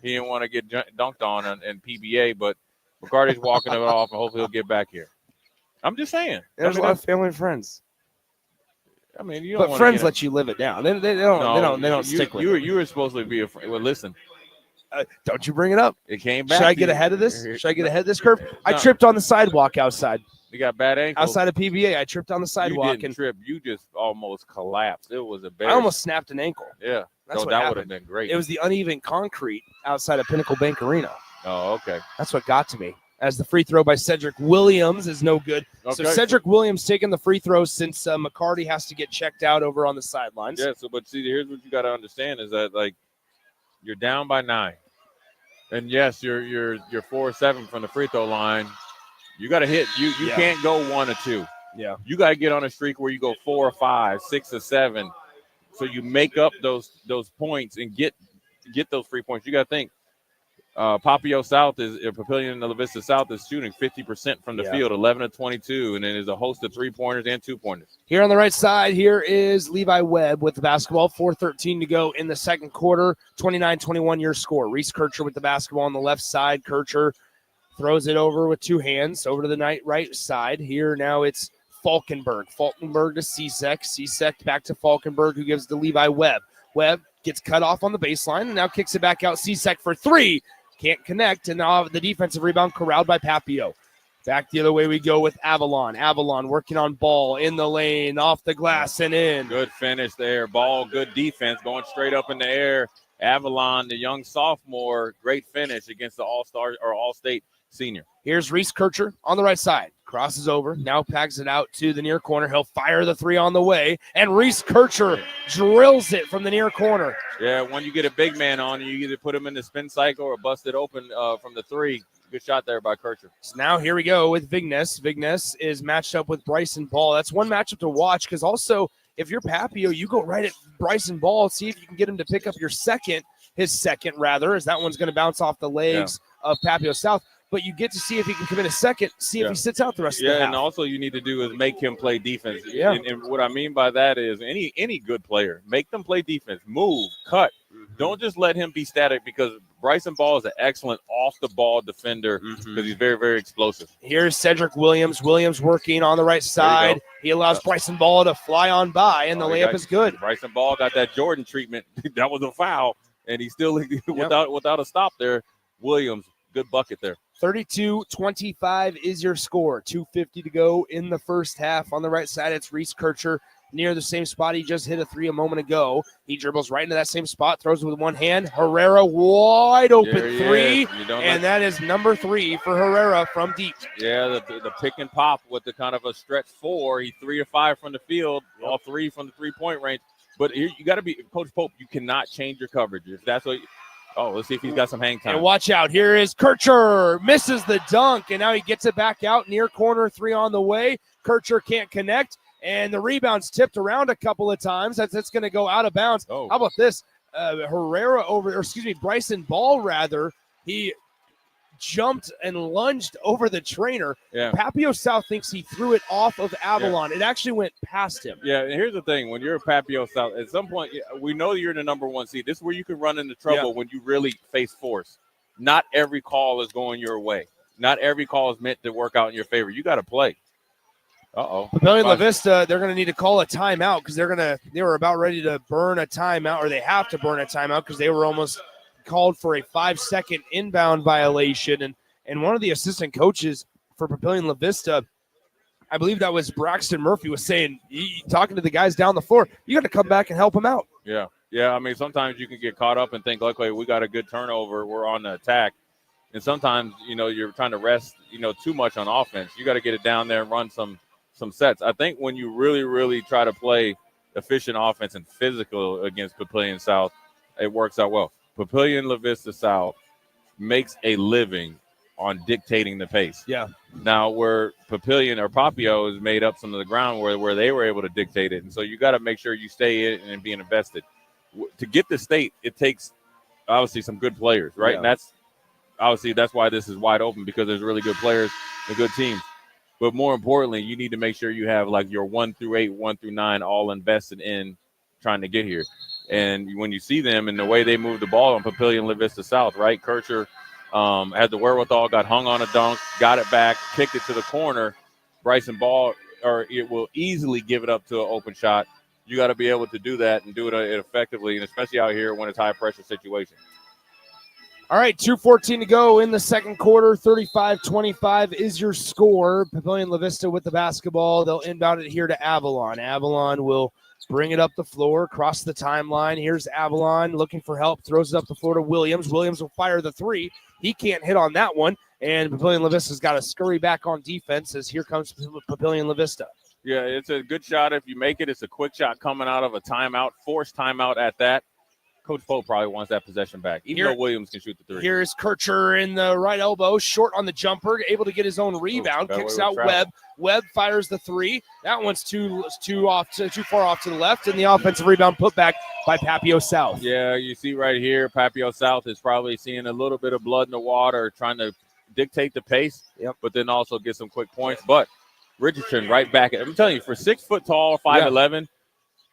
He didn't want to get dunked on in PBA, but McCarty's walking it off, and hopefully he'll get back here. I'm just saying. There's a lot of family and friends. I mean, you don't. But friends let you live it down. They don't stick with it. You were supposed to be a friend. Well, listen. Don't you bring it up. It came back. Should I get ahead of this? Should I get ahead of this curve? I tripped on the sidewalk outside. You got bad ankles. Outside of PBA, I tripped on the sidewalk. You didn't trip. You just almost collapsed. It was I almost snapped an ankle. Yeah. That's what that happened. would have been great. It was the uneven concrete outside of Pinnacle Bank Arena. Oh, okay. That's what got to me. As the free throw by Cedric Williams is no good. Okay. So Cedric Williams taking the free throw since McCarty has to get checked out over on the sidelines. Yeah, but see, here's what you got to understand is that, like, you're down by 9. And yes, you're 4-7 from the free throw line. You got to hit. You can't go 1 or 2. Yeah. You got to get on a streak where you go 4 or 5, 6 or 7, so you make up those points and get those free points. You got to think. Papillion-La Vista South is shooting 50% from the Yeah. field, 11 of 22, and then there's a host of 3-pointers and 2-pointers. Here on the right side, here is Levi Webb with the basketball. 4:13 to go in the second quarter. 29-21 your score. Reese Kircher with the basketball on the left side. Kircher throws it over with two hands over to the right side. Here now it's Falkenberg. Falkenberg to Cesek. Cesek back to Falkenberg, who gives to Levi Webb. Webb gets cut off on the baseline and now kicks it back out. Cesek for three. Can't connect, and now the defensive rebound corralled by Papio. Back the other way we go with Avalon. Avalon working on Ball in the lane, off the glass and in. Good finish there. Ball, good defense, going straight up in the air. Avalon, the young sophomore, great finish against the all-star or all-state senior. Here's Reese Kircher on the right side. Crosses over, now packs it out to the near corner. He'll fire the three on the way, and Reese Kircher drills it from the near corner. Yeah, when you get a big man on, you either put him in the spin cycle or bust it open from the three. Good shot there by Kircher. So now here we go with Vignes. Vignes is matched up with Bryson Ball. That's one matchup to watch because also if you're Papio, you go right at Bryson Ball, see if you can get him to pick up his second, as that one's going to bounce off the legs of Papio South. But you get to see if he can come in a second, see if he sits out the rest of the half. And also you need to do is make him play defense. Yeah. And what I mean by that is any good player, make them play defense, move, cut. Don't just let him be static because Bryson Ball is an excellent off-the-ball defender because he's very, very explosive. Here's Cedric Williams. Williams working on the right side. He allows Bryson Ball to fly on by, and the layup is good. Bryson Ball got that Jordan treatment. That was a foul, and he still without a stop there. Williams, good bucket there. 32-25 is your score. 2:50 to go in the first half. On the right side, it's Reese Kircher near the same spot. He just hit a three a moment ago. He dribbles right into that same spot, throws it with one hand. Herrera wide open three, and that is number 3 for Herrera from deep. Yeah, the pick and pop with the kind of a stretch 4. He 3 of 5 from the field, all 3 from the 3-point range. But here you got to be Coach Pope. You cannot change your coverage if that's what. Let's see if he's got some hang time. And watch out. Here is Kircher. Misses the dunk, and now he gets it back out. Near corner 3 on the way. Kircher can't connect, and the rebound's tipped around a couple of times. That's going to go out of bounds. How about this? Bryson Ball, rather. He jumped and lunged over the trainer. Yeah. Papio South thinks he threw it off of Avalon. It actually went past him. Yeah, and here's the thing. When you're a Papio South, at some point, we know you're the number 1 seed. This is where you can run into trouble when you really face force. Not every call is going your way. Not every call is meant to work out in your favor. You got to play. Papillion-La Vista, they're going to need to call a timeout because they were about ready to burn a timeout, or they have to burn a timeout because they were almost called for a 5-second inbound violation. And one of the assistant coaches for Papillion-La Vista, I believe that was Braxton Murphy, was saying, talking to the guys down the floor, you got to come back and help them out. Yeah. I mean, sometimes you can get caught up and think, okay, we got a good turnover, we're on the attack. And sometimes, you're trying to rest, too much on offense. You got to get it down there and run some sets. I think when you really, really try to play efficient offense and physical against Papillion South, it works out well. Papillion-La Vista South makes a living on dictating the pace. Yeah. Now, where Papillion or Papio has made up some of the ground where they were able to dictate it. And so you got to make sure you stay in and being invested. To get the state, it takes obviously some good players, right? Yeah. And that's why this is wide open, because there's really good players and good teams. But more importantly, you need to make sure you have like your 1 through 8, 1 through 9 all invested in trying to get here. And when you see them and the way they move the ball on Papillion-La Vista South, right? Kircher had the wherewithal, got hung on a dunk, got it back, kicked it to the corner. Bryson Ball, it will easily give it up to an open shot. You got to be able to do that and do it effectively, and especially out here when it's high-pressure situation. All right, 2:14 to go in the second quarter. 35-25 is your score. Papillion-La Vista with the basketball. They'll inbound it here to Avalon. Avalon will bring it up the floor, across the timeline. Here's Avalon looking for help, throws it up the floor to Williams. Williams will fire the 3. He can't hit on that one, and Papillion-La Vista's got to scurry back on defense as here comes Papillion-La Vista. Yeah, it's a good shot if you make it. It's a quick shot coming out of a timeout, forced timeout at that. Coach Pope probably wants that possession back, even though Williams can shoot the three. Here's Kircher in the right elbow, short on the jumper, able to get his own rebound, kicks out Webb. Webb fires the three. That one's too far off to the left, and the offensive rebound put back by Papio South. Yeah, you see right here, Papio South is probably seeing a little bit of blood in the water, trying to dictate the pace, but then also get some quick points. But Richardson right back. I'm telling you, for 6 foot tall, 5'11",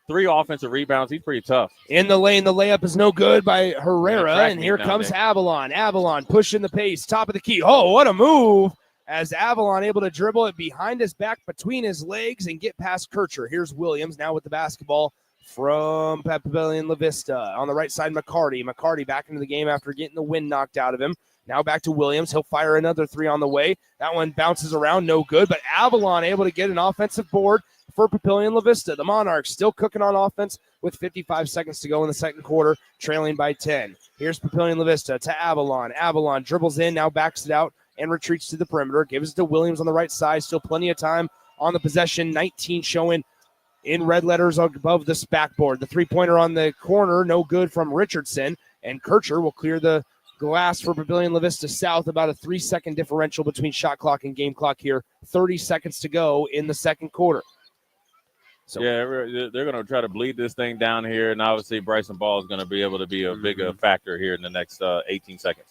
3 offensive rebounds, he's pretty tough. In the lane, the layup is no good by Herrera, and here comes Avalon. Avalon pushing the pace, top of the key. Oh, what a move! As Avalon able to dribble it behind his back, between his legs, and get past Kircher. Here's Williams now with the basketball from Papillion-La Vista. On the right side, McCarty. McCarty back into the game after getting the wind knocked out of him. Now back to Williams. He'll fire another three on the way. That one bounces around, no good, but Avalon able to get an offensive board for Papillion-La Vista. The Monarchs still cooking on offense with 55 seconds to go in the second quarter, trailing by 10. Here's Papillion-La Vista to Avalon. Avalon dribbles in, now backs it out and retreats to the perimeter. Gives it to Williams on the right side. Still plenty of time on the possession. 19 showing in red letters above this backboard. The three-pointer on the corner, no good from Richardson. And Kircher will clear the glass for Papillion-La Vista South. About a 3-second differential between shot clock and game clock here. 30 seconds to go in the second quarter. So, yeah, they're going to try to bleed this thing down here, and obviously Bryson Ball is going to be able to be a big factor here in the next 18 seconds.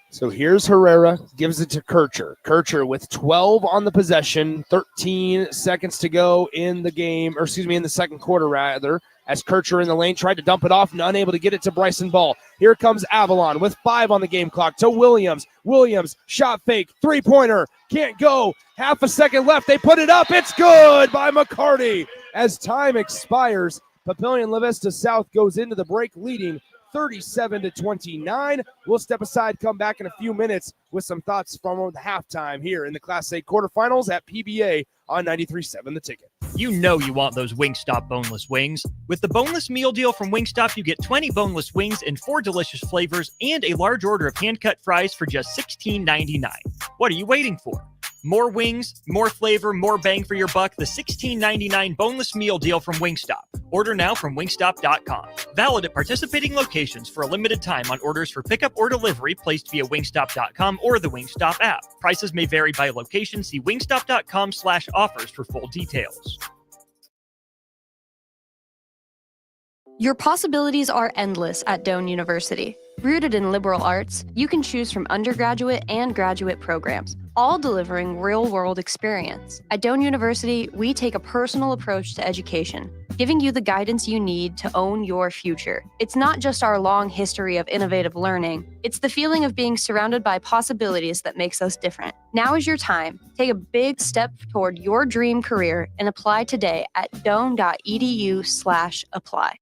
So here's Herrera, gives it to Kircher. Kircher with 12 on the possession, 13 seconds to go in the game, or excuse me, in the second quarter rather, as Kircher in the lane tried to dump it off and unable to get it to Bryson Ball. Here comes Avalon with 5 on the game clock to Williams. Williams, shot fake, three-pointer, can't go. Half a second left, they put it up, it's good by McCarty. As time expires, Papillion-La Vista South goes into the break leading 37-29. We'll step aside, come back in a few minutes with some thoughts from the halftime here in the Class A quarterfinals at PBA on 93.7 The Ticket. You know you want those Wingstop boneless wings. With the boneless meal deal from Wingstop, you get 20 boneless wings in 4 delicious flavors and a large order of hand-cut fries for just $16.99. What are you waiting for? More wings, more flavor, more bang for your buck. The $16.99 boneless meal deal from Wingstop. Order now from wingstop.com. Valid at participating locations for a limited time on orders for pickup or delivery placed via wingstop.com or the Wingstop app. Prices may vary by location. See wingstop.com/offers for full details. Your possibilities are endless at Doane University. Rooted in liberal arts, you can choose from undergraduate and graduate programs, all delivering real-world experience. At Doane University, we take a personal approach to education, giving you the guidance you need to own your future. It's not just our long history of innovative learning, it's the feeling of being surrounded by possibilities that makes us different. Now is your time. Take a big step toward your dream career and apply today at doane.edu/apply.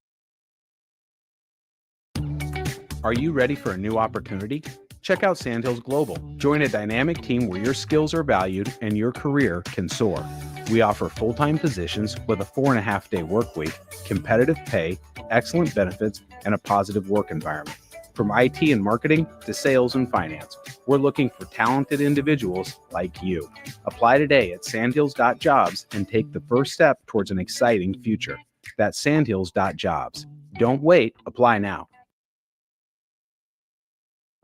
Are you ready for a new opportunity? Check out Sandhills Global. Join a dynamic team where your skills are valued and your career can soar. We offer full-time positions with a 4.5-day work week, competitive pay, excellent benefits, and a positive work environment. From IT and marketing to sales and finance, we're looking for talented individuals like you. Apply today at sandhills.jobs and take the first step towards an exciting future. That's sandhills.jobs. Don't wait, apply now.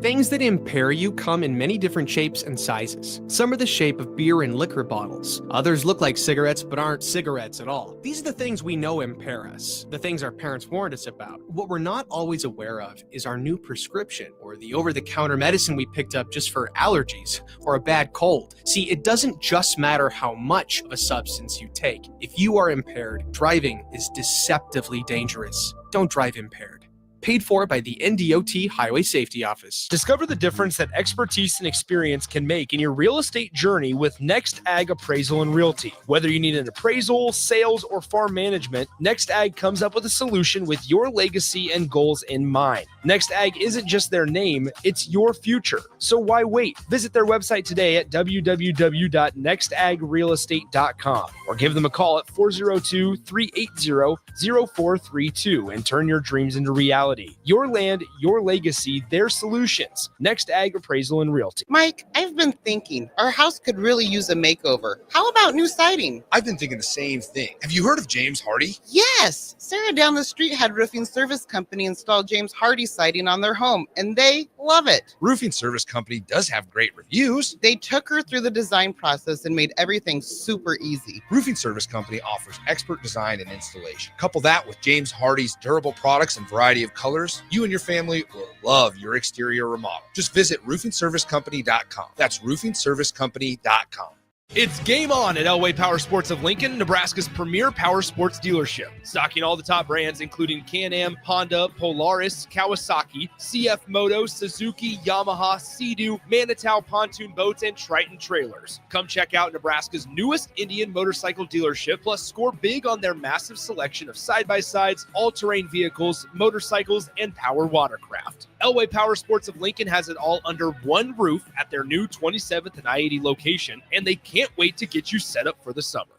Things that impair you come in many different shapes and sizes. Some are the shape of beer and liquor bottles. Others look like cigarettes but aren't cigarettes at all. These are the things we know impair us, the things our parents warned us about. What we're not always aware of is our new prescription or the over-the-counter medicine we picked up just for allergies or a bad cold. See, it doesn't just matter how much of a substance you take. If you are impaired, driving is deceptively dangerous. Don't drive impaired. Paid for by the NDOT Highway Safety Office. Discover the difference that expertise and experience can make in your real estate journey with Next Ag Appraisal and Realty. Whether you need an appraisal, sales, or farm management, Next Ag comes up with a solution with your legacy and goals in mind. Next Ag isn't just their name, it's your future. So why wait? Visit their website today at www.nextagrealestate.com or give them a call at 402-380-0432 and turn your dreams into reality reality. Your land, your legacy, their solutions. Next Ag Appraisal and Realty. Mike, I've been thinking our house could really use a makeover. How about new siding? I've been thinking the same thing. Have you heard of James Hardy? Yes! Sarah down the street had Roofing Service Company install James Hardy siding on their home, and they love it. Roofing Service Company does have great reviews. They took her through the design process and made everything super easy. Roofing Service Company offers expert design and installation. Couple that with James Hardy's durable products and variety of colors, you and your family will love your exterior remodel. Just visit roofingservicecompany.com. That's roofingservicecompany.com. It's game on at Elway Power Sports of Lincoln, Nebraska's premier power sports dealership. Stocking all the top brands, including Can-Am, Honda, Polaris, Kawasaki, CF Moto, Suzuki, Yamaha, Sea-Doo, Manitow pontoon boats, and Triton trailers. Come check out Nebraska's newest Indian motorcycle dealership, plus score big on their massive selection of side-by-sides, all-terrain vehicles, motorcycles, and power watercraft. Elway Power Sports of Lincoln has it all under one roof at their new 27th and I-80 location, and they can't wait to get you set up for the summer.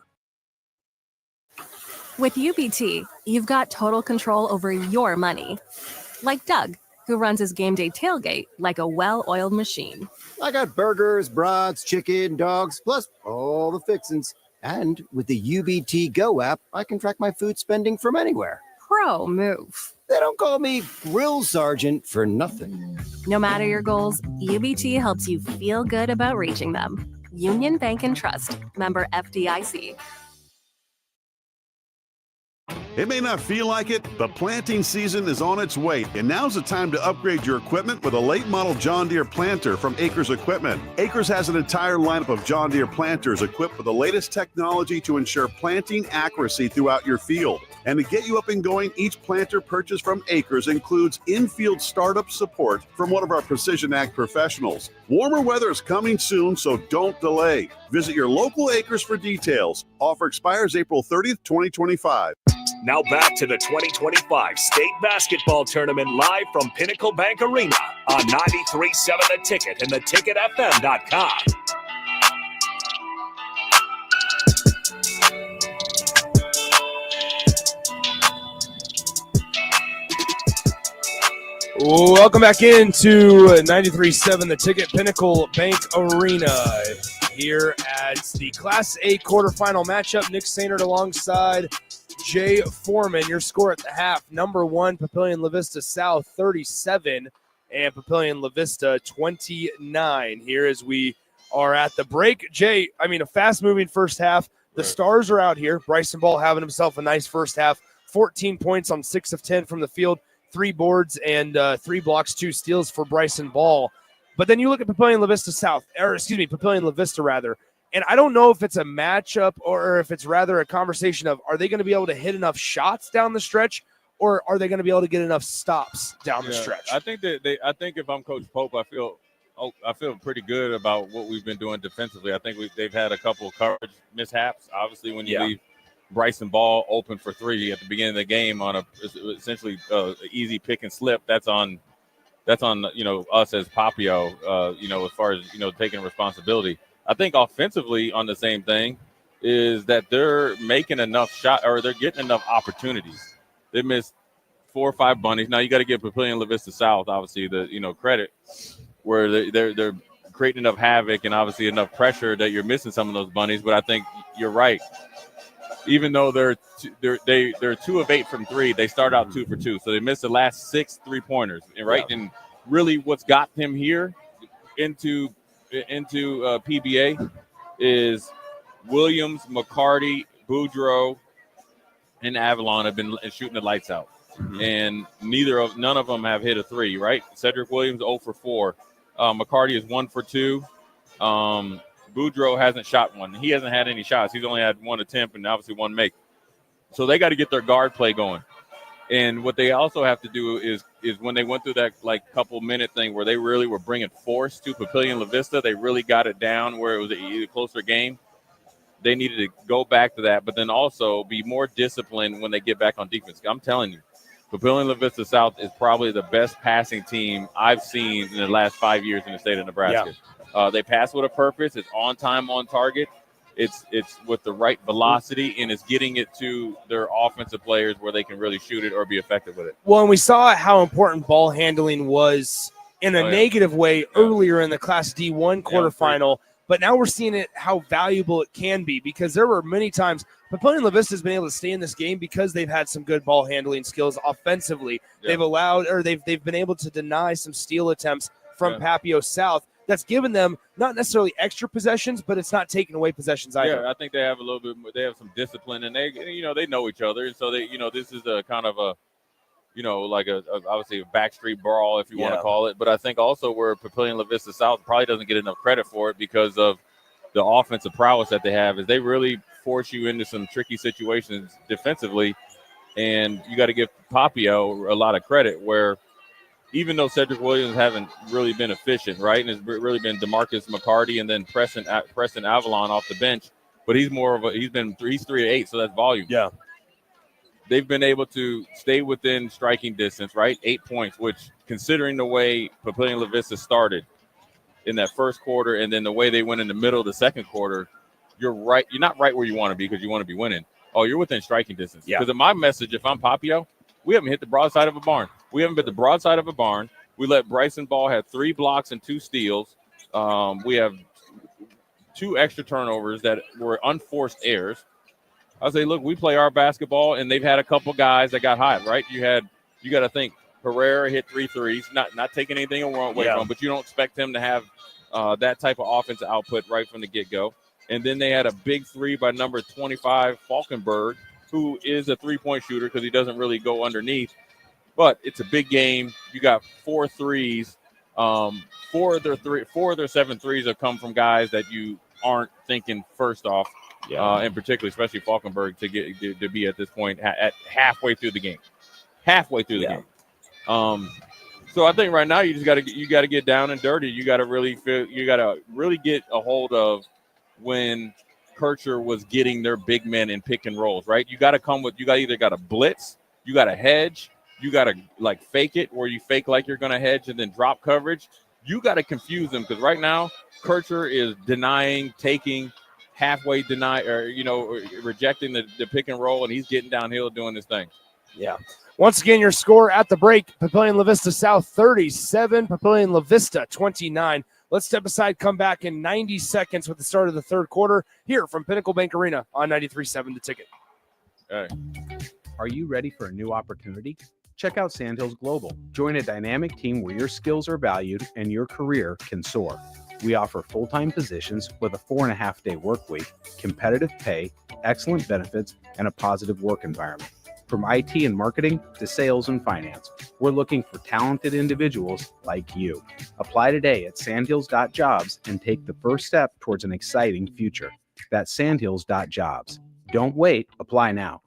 With UBT, you've got total control over your money. Like Doug, who runs his game day tailgate like a well-oiled machine. I got burgers, brats, chicken, dogs, plus all the fixins. And with the UBT Go app, I can track my food spending from anywhere. Pro move. They don't call me Grill Sergeant for nothing. No matter your goals, UBT helps you feel good about reaching them. Union Bank and Trust. Member FDIC. It may not feel like it, but planting season is on its way, and now's the time to upgrade your equipment with a late model John Deere planter from Acres Equipment. Acres has an entire lineup of John Deere planters equipped with the latest technology to ensure planting accuracy throughout your field. And to get you up and going, each planter purchased from Acres includes in-field startup support from one of our Precision Ag professionals. Warmer weather is coming soon, so don't delay. Visit your local Acres for details. Offer expires April 30th, 2025. Now back to the 2025 State Basketball Tournament live from Pinnacle Bank Arena on 93.7 The Ticket and theticketfm.com. Welcome back into 93.7 The Ticket, Pinnacle Bank Arena. Here at the Class A quarterfinal matchup, Nick Sainert alongside Jay Foreman. Your score at the half, number one, Papillion-La Vista South 37 and Papillion-La Vista 29. Here as we are at the break. Jay, a fast-moving first half. The stars are out here. Bryson Ball having himself a nice first half. 14 points on 6 of 10 from the field, 3 boards and 3 blocks, 2 steals for Bryson Ball. But then you look at Papillion-La Vista South, Papillion-La Vista rather, and I don't know if it's a matchup or if it's rather a conversation of, are they going to be able to hit enough shots down the stretch, or are they going to be able to get enough stops down the stretch? I think if I'm Coach Pope, I feel pretty good about what we've been doing defensively. I think they've had a couple of coverage mishaps. Obviously, when you leave Bryson Ball open for 3 at the beginning of the game on essentially easy pick and slip, that's on us as Papio, as far as taking responsibility. I think offensively on the same thing is that they're making enough shot, or they're getting enough opportunities. They missed 4 or 5 bunnies. Now you got to give Papillion-La Vista South obviously the credit where they're creating enough havoc and obviously enough pressure that you're missing some of those bunnies. But I think you're right. Even though they're 2 of 8 from 3, they start out 2 for 2. So they missed the last 6 3-pointers, right? Yeah. And really what's got them here into PBA is Williams, McCarty, Boudreaux, and Avalon have been shooting the lights out. Mm-hmm. And none of them have hit a 3, right? Cedric Williams 0 for 4. McCarty is 1 for 2. Boudreaux hasn't shot one. He hasn't had any shots. He's only had 1 attempt and obviously 1 make. So they got to get their guard play going. And what they also have to do is when they went through that couple minute thing where they really were bringing force to Papillion-La Vista, they really got it down where it was a closer game. They needed to go back to that, but then also be more disciplined when they get back on defense. I'm telling you, Papillion-La Vista South is probably the best passing team I've seen in the last 5 years in the state of Nebraska. Yeah. They pass with a purpose. It's on time, on target. It's with the right velocity, and it's getting it to their offensive players where they can really shoot it or be effective with it. Well, and we saw how important ball handling was in a negative way earlier in the Class D1 quarterfinal, but now we're seeing it how valuable it can be, because there were many times Papillion-La Vista has been able to stay in this game because they've had some good ball handling skills offensively. They've allowed, or they've been able to deny some steal attempts from Papio South. That's given them not necessarily extra possessions, but it's not taking away possessions either. Yeah, I think they have a little bit more, they have some discipline, and they know each other. And so this is a kind of a, like obviously a backstreet brawl, if you want to call it. But I think also where Papillion-La Vista South probably doesn't get enough credit for it because of the offensive prowess that they have, is they really force you into some tricky situations defensively. And you got to give Papio a lot of credit, where even though Cedric Williams haven't really been efficient, right? And it's really been DeMarcus McCarty and then Preston Avalon off the bench. But he's 3-8, so that's volume. Yeah. They've been able to stay within striking distance, right? 8 points, which, considering the way Papillion-La Vista started in that first quarter and then the way they went in the middle of the second quarter, you're right. You're not right where you want to be because you want to be winning. Oh, you're within striking distance. Yeah. Because of my message, if I'm Papio, we haven't hit the broadside of a barn. We haven't been the broadside of a barn. We let Bryson Ball have 3 blocks and 2 steals. We have 2 extra turnovers that were unforced errors. I say, look, we play our basketball, and they've had a couple guys that got hot, right? You got to think Herrera hit 3 threes, not taking anything away from him, but you don't expect him to have that type of offensive output right from the get-go. And then they had a big 3 by number 25, Falkenberg, who is a 3-point shooter because he doesn't really go underneath. But it's a big game. You got 4 threes. 4 of their 7 threes have come from guys that you aren't thinking first off, and particularly, especially Falkenberg, to be at this point at halfway through the game. Halfway through the game. So I think right now you got to get down and dirty. You got to really get a hold of when Kircher was getting their big men in pick and rolls, right? You got to either got to blitz, you got to hedge. You got to fake it, where you fake like you're going to hedge and then drop coverage. You got to confuse them, because right now Kircher is denying, taking, halfway rejecting the pick and roll, and he's getting downhill doing his thing. Yeah. Once again, your score at the break: Papillion-La Vista South 37, Papillion-La Vista 29. Let's step aside, come back in 90 seconds with the start of the third quarter here from Pinnacle Bank Arena on 93.7 The Ticket. All right. Are you ready for a new opportunity? Check out Sandhills Global. Join a dynamic team where your skills are valued and your career can soar. We offer full-time positions with a 4.5-day work week, competitive pay, excellent benefits, and a positive work environment. From IT and marketing to sales and finance, we're looking for talented individuals like you. Apply today at sandhills.jobs and take the first step towards an exciting future. That's sandhills.jobs. Don't wait. Apply now.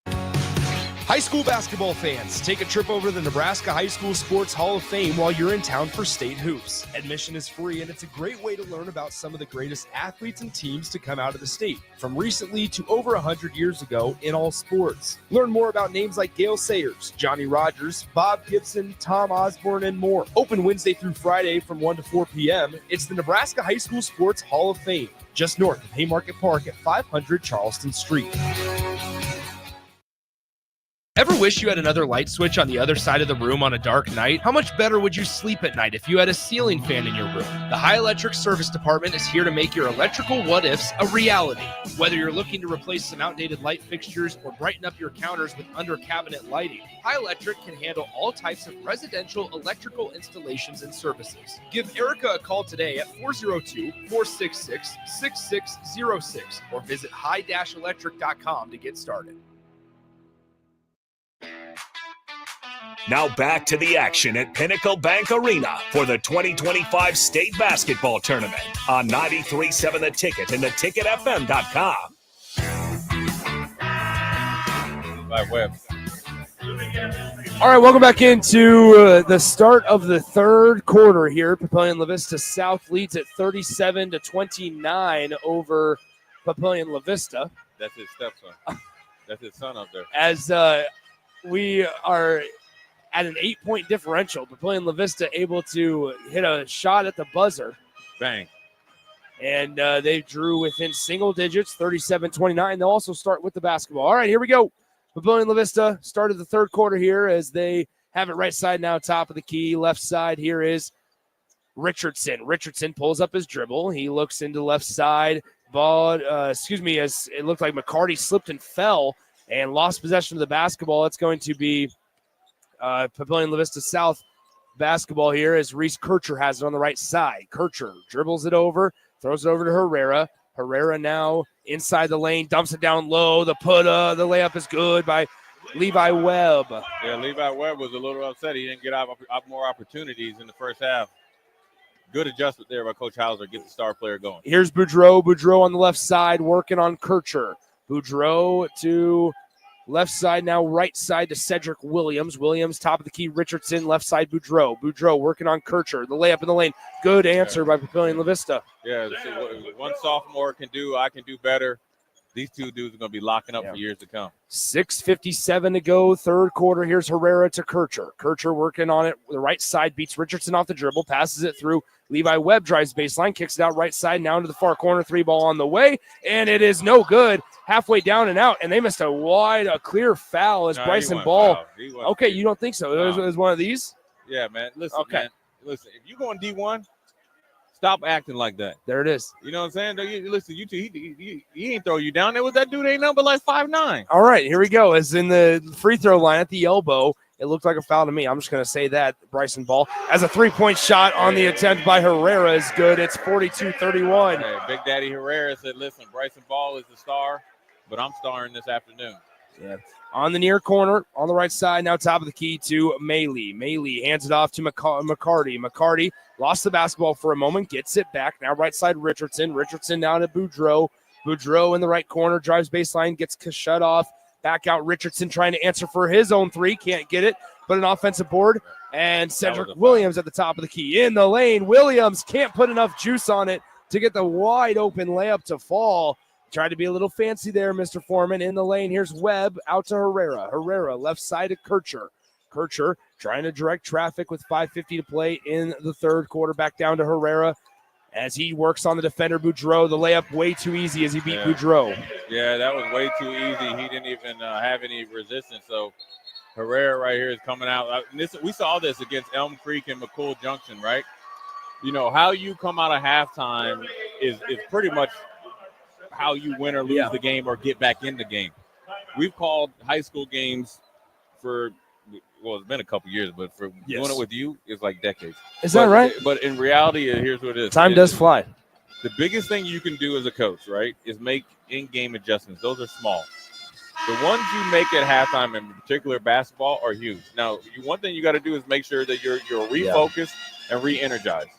High school basketball fans, take a trip over to the Nebraska High School Sports Hall of Fame while you're in town for state hoops. Admission is free, and it's a great way to learn about some of the greatest athletes and teams to come out of the state, from recently to over 100 years ago in all sports. Learn more about names like Gale Sayers, Johnny Rogers, Bob Gibson, Tom Osborne, and more. Open Wednesday through Friday from 1 to 4 p.m. It's the Nebraska High School Sports Hall of Fame, just north of Haymarket Park at 500 Charleston Street. Ever wish you had another light switch on the other side of the room on a dark night? How much better would you sleep at night if you had a ceiling fan in your room? The High Electric Service Department is here to make your electrical what-ifs a reality. Whether you're looking to replace some outdated light fixtures or brighten up your counters with under-cabinet lighting, High Electric can handle all types of residential electrical installations and services. Give Erica a call today at 402-466-6606 or visit high-electric.com to get started. Now back to the action at Pinnacle Bank Arena for the 2025 State Basketball Tournament on 93.7 The Ticket and theticketfm.com. All right, welcome back into the start of the third quarter here. Papillion-La Vista South leads at 37-29 over Papillion-La Vista. That's his stepson. That's his son up there. As we are at an 8-point differential, Papillion-La Vista able to hit a shot at the buzzer. Bang. And they drew within single digits, 37-29. They'll also start with the basketball. All right, here we go. Papillion-La Vista started the third quarter here as they have it right side now, top of the key. Left side here is Richardson. Richardson pulls up his dribble. He looks into the left side. Ball, as it looked like McCarty slipped and fell and lost possession of the basketball. It's going to be Papillion-La Vista South basketball here as Reese Kircher has it on the right side. Kircher dribbles it over, throws it over to Herrera. Herrera now inside the lane, dumps it down low. The layup is good by Levi Webb. Yeah, Levi Webb was a little upset. He didn't get more opportunities in the first half. Good adjustment there by Coach Hauser. Get the star player going. Here's Boudreau. Boudreau on the left side working on Kircher. Boudreau to left side now, right side to Cedric Williams. Williams, top of the key, Richardson, left side Boudreau. Boudreau working on Kircher. The layup in the lane. Good answer by Papillion-La Vista. Yeah, what one sophomore can do, I can do better. These two dudes are going to be locking up for years to come. 6:57 to go, third quarter. Here's Herrera to Kircher. Kircher working on it. The right side beats Richardson off the dribble, passes it through. Levi Webb drives baseline, kicks it out right side, now into the far corner. Three ball on the way, and it is no good. Halfway down and out, and they missed a clear foul as Bryson Ball. Okay, you don't think so? It was one of these? Yeah, man. Listen, man. Listen, if you go in D1, stop acting like that. There it is. You know what I'm saying? Listen, he ain't throw you down there. With that dude ain't number like 5'9". All right, here we go. As in the free throw line at the elbow, it looked like a foul to me. I'm just going to say that. Bryson Ball as a three-point shot on the attempt by Herrera is good. It's 42-31. Hey, Big Daddy Herrera said, listen, Bryson Ball is the star, but I'm starring this afternoon. Yeah. On the near corner, on the right side, now top of the key to Maley. Maley hands it off to McCarty. McCarty lost the basketball for a moment, gets it back. Now right side Richardson. Richardson down to Boudreau. Boudreau in the right corner, drives baseline, gets shut off. Back out Richardson trying to answer for his own three. Can't get it, but an offensive board. And Cedric Williams at the top of the key. In the lane, Williams can't put enough juice on it to get the wide open layup to fall. Tried to be a little fancy there, Mr. Foreman. In the lane, here's Webb out to Herrera. Herrera left side to Kircher. Kircher trying to direct traffic with 5:50 to play in the third quarter. Back down to Herrera as he works on the defender, Boudreau. The layup way too easy as he beat Boudreau. Yeah, that was way too easy. He didn't even have any resistance. So Herrera right here is coming out. We saw this against Elm Creek and McCool Junction, right? You know, how you come out of halftime is pretty much how you win or lose the game or get back in the game. We've called high school games for, well, it's been a couple years, but for doing it with you, it's like decades. Is that right? But in reality, here's what it is. Time does fly. The biggest thing you can do as a coach, right, is make in-game adjustments. Those are small. The ones you make at halftime, in particular basketball, are huge. Now, one thing you got to do is make sure that you're refocused and re-energized,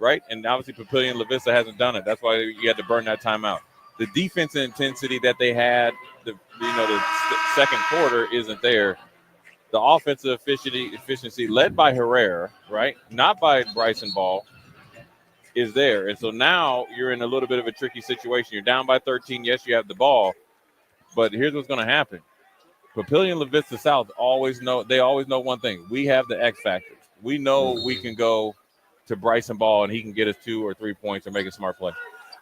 right? And obviously, Papillion-La Vista hasn't done it. That's why you had to burn that time out. The defense intensity that they had, the second quarter isn't there. The offensive efficiency led by Herrera, right, not by Bryson Ball, is there. And so now you're in a little bit of a tricky situation. You're down by 13. Yes, you have the ball, but here's what's going to happen. Papillion-La Vista South always know one thing. We have the X factor. We know we can go to Bryson Ball and he can get us 2 or 3 points or make a smart play.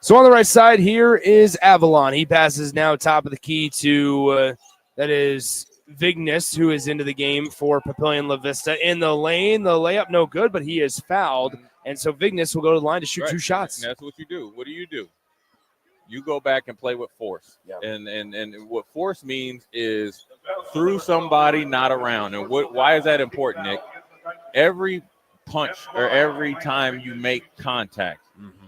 So on the right side here is Avalon. He passes now top of the key to that is Vignes, who is into the game for Papillion-La Vista. In the lane, the layup no good, but he is fouled. And so Vignes will go to the line to shoot 2 shots. And that's what you do. What do? You go back and play with force. Yep. And what force means is through somebody, not around. And why is that important, Nick? Every punch or every time you make contact,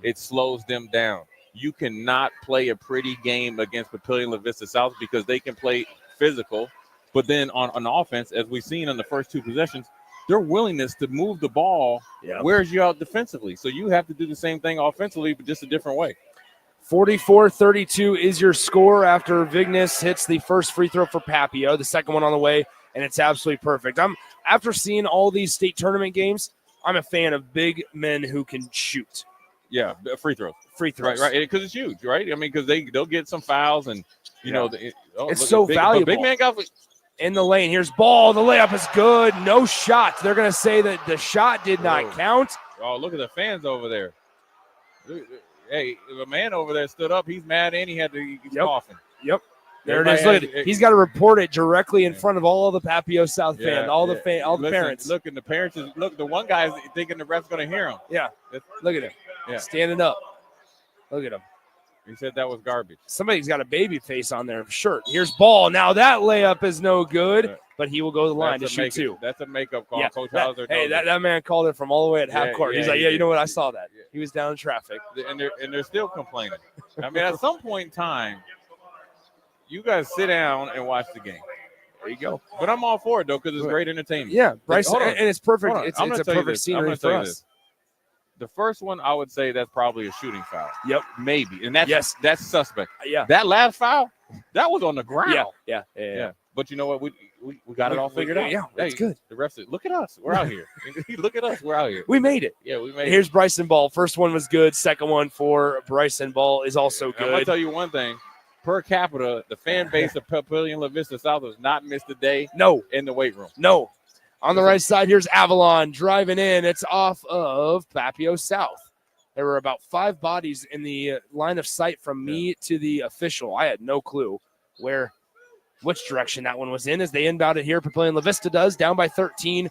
it slows them down. You cannot play a pretty game against Papillion-La Vista South because they can play physical. But then on offense, as we've seen in the first 2 possessions, their willingness to move the ball wears you out defensively. So you have to do the same thing offensively, but just a different way. 44-32 is your score after Vignes hits the first free throw for Papio, the second one on the way, and it's absolutely perfect. After seeing all these state tournament games, I'm a fan of big men who can shoot. Yeah, free throws. Right, because it's huge, right? I mean, because they'll get some fouls, and you know, it's so valuable. Big man got in the lane. Here's Ball. The layup is good. No shot. They're going to say that the shot did not count. Oh, look at the fans over there. Hey, if a man over there stood up, he's mad and he had to he's coughing. Yep. There it is. Look at it. He's got to report it directly in front of all the Papio South fans, all the parents. Look, and the parents the one guy's thinking the ref's going to hear him. Yeah. Look at him. Yeah. Standing up. Look at him. He said that was garbage. Somebody's got a baby face on their shirt. Here's ball. Now that layup is no good, but he will go to the line to shoot two. That's a makeup call. Yeah, Coach Hauser. Hey, that man called it from all the way at half court. He's like, you know what? I saw that. Yeah. He was down in traffic. And they're still complaining. I mean, at some point in time, you guys sit down and watch the game. There you go. But I'm all for it, though, because it's great entertainment. Yeah, Bryce, and it's perfect. It's a perfect this. scenery for us. The first one, I would say that's probably a shooting foul. Yep. Maybe. And that's suspect. Yeah. That last foul, that was on the ground. Yeah. But you know what? We got it all figured out. Yeah, that's good. The rest of it. Look at us. We're out here. Look at us. We're out here. We made it. Yeah, we made it. Here's Bryson Ball. First one was good. Second one for Bryson Ball is also good. I'm going to tell you one thing. Per capita, the fan base of Papillion-La Vista South has not missed a day in the weight room. No. On the right side, here's Avalon driving in. It's off of Papio South. There were about 5 bodies in the line of sight from me to the official. I had no clue which direction that one was in as they inbound it here. Papillion-La Vista does, down by 13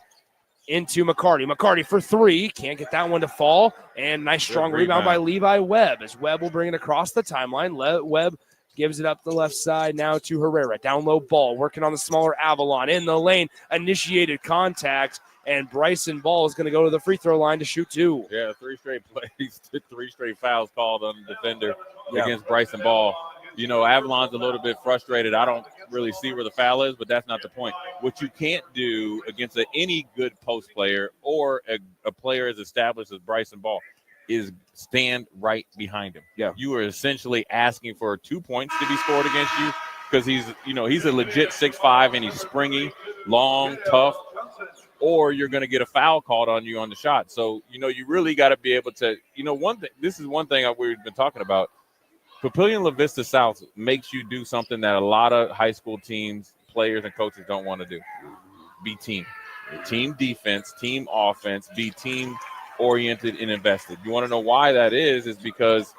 into McCarty. McCarty for 3. Can't get that one to fall. And nice strong rebound by Levi Webb as Webb will bring it across the timeline. Webb gives it up the left side now to Herrera. Down low ball, working on the smaller Avalon. In the lane, initiated contact, and Bryson Ball is going to go to the free throw line to shoot 2. Yeah, 3 straight plays, 3 straight fouls called on the defender against Bryson Ball. You know, Avalon's a little bit frustrated. I don't really see where the foul is, but that's not the point. What you can't do against any good post player or a player as established as Bryson Ball is stand right behind him. Yeah. You are essentially asking for 2 points to be scored against you because he's a legit 6'5" and he's springy, long, tough, or you're going to get a foul called on you on the shot. So, you really got to be able to, this is one thing we've been talking about. Papillion-La Vista South makes you do something that a lot of high school teams, players, and coaches don't want to do. Be team. Team defense, team offense, be team oriented and invested. You want to know why that is because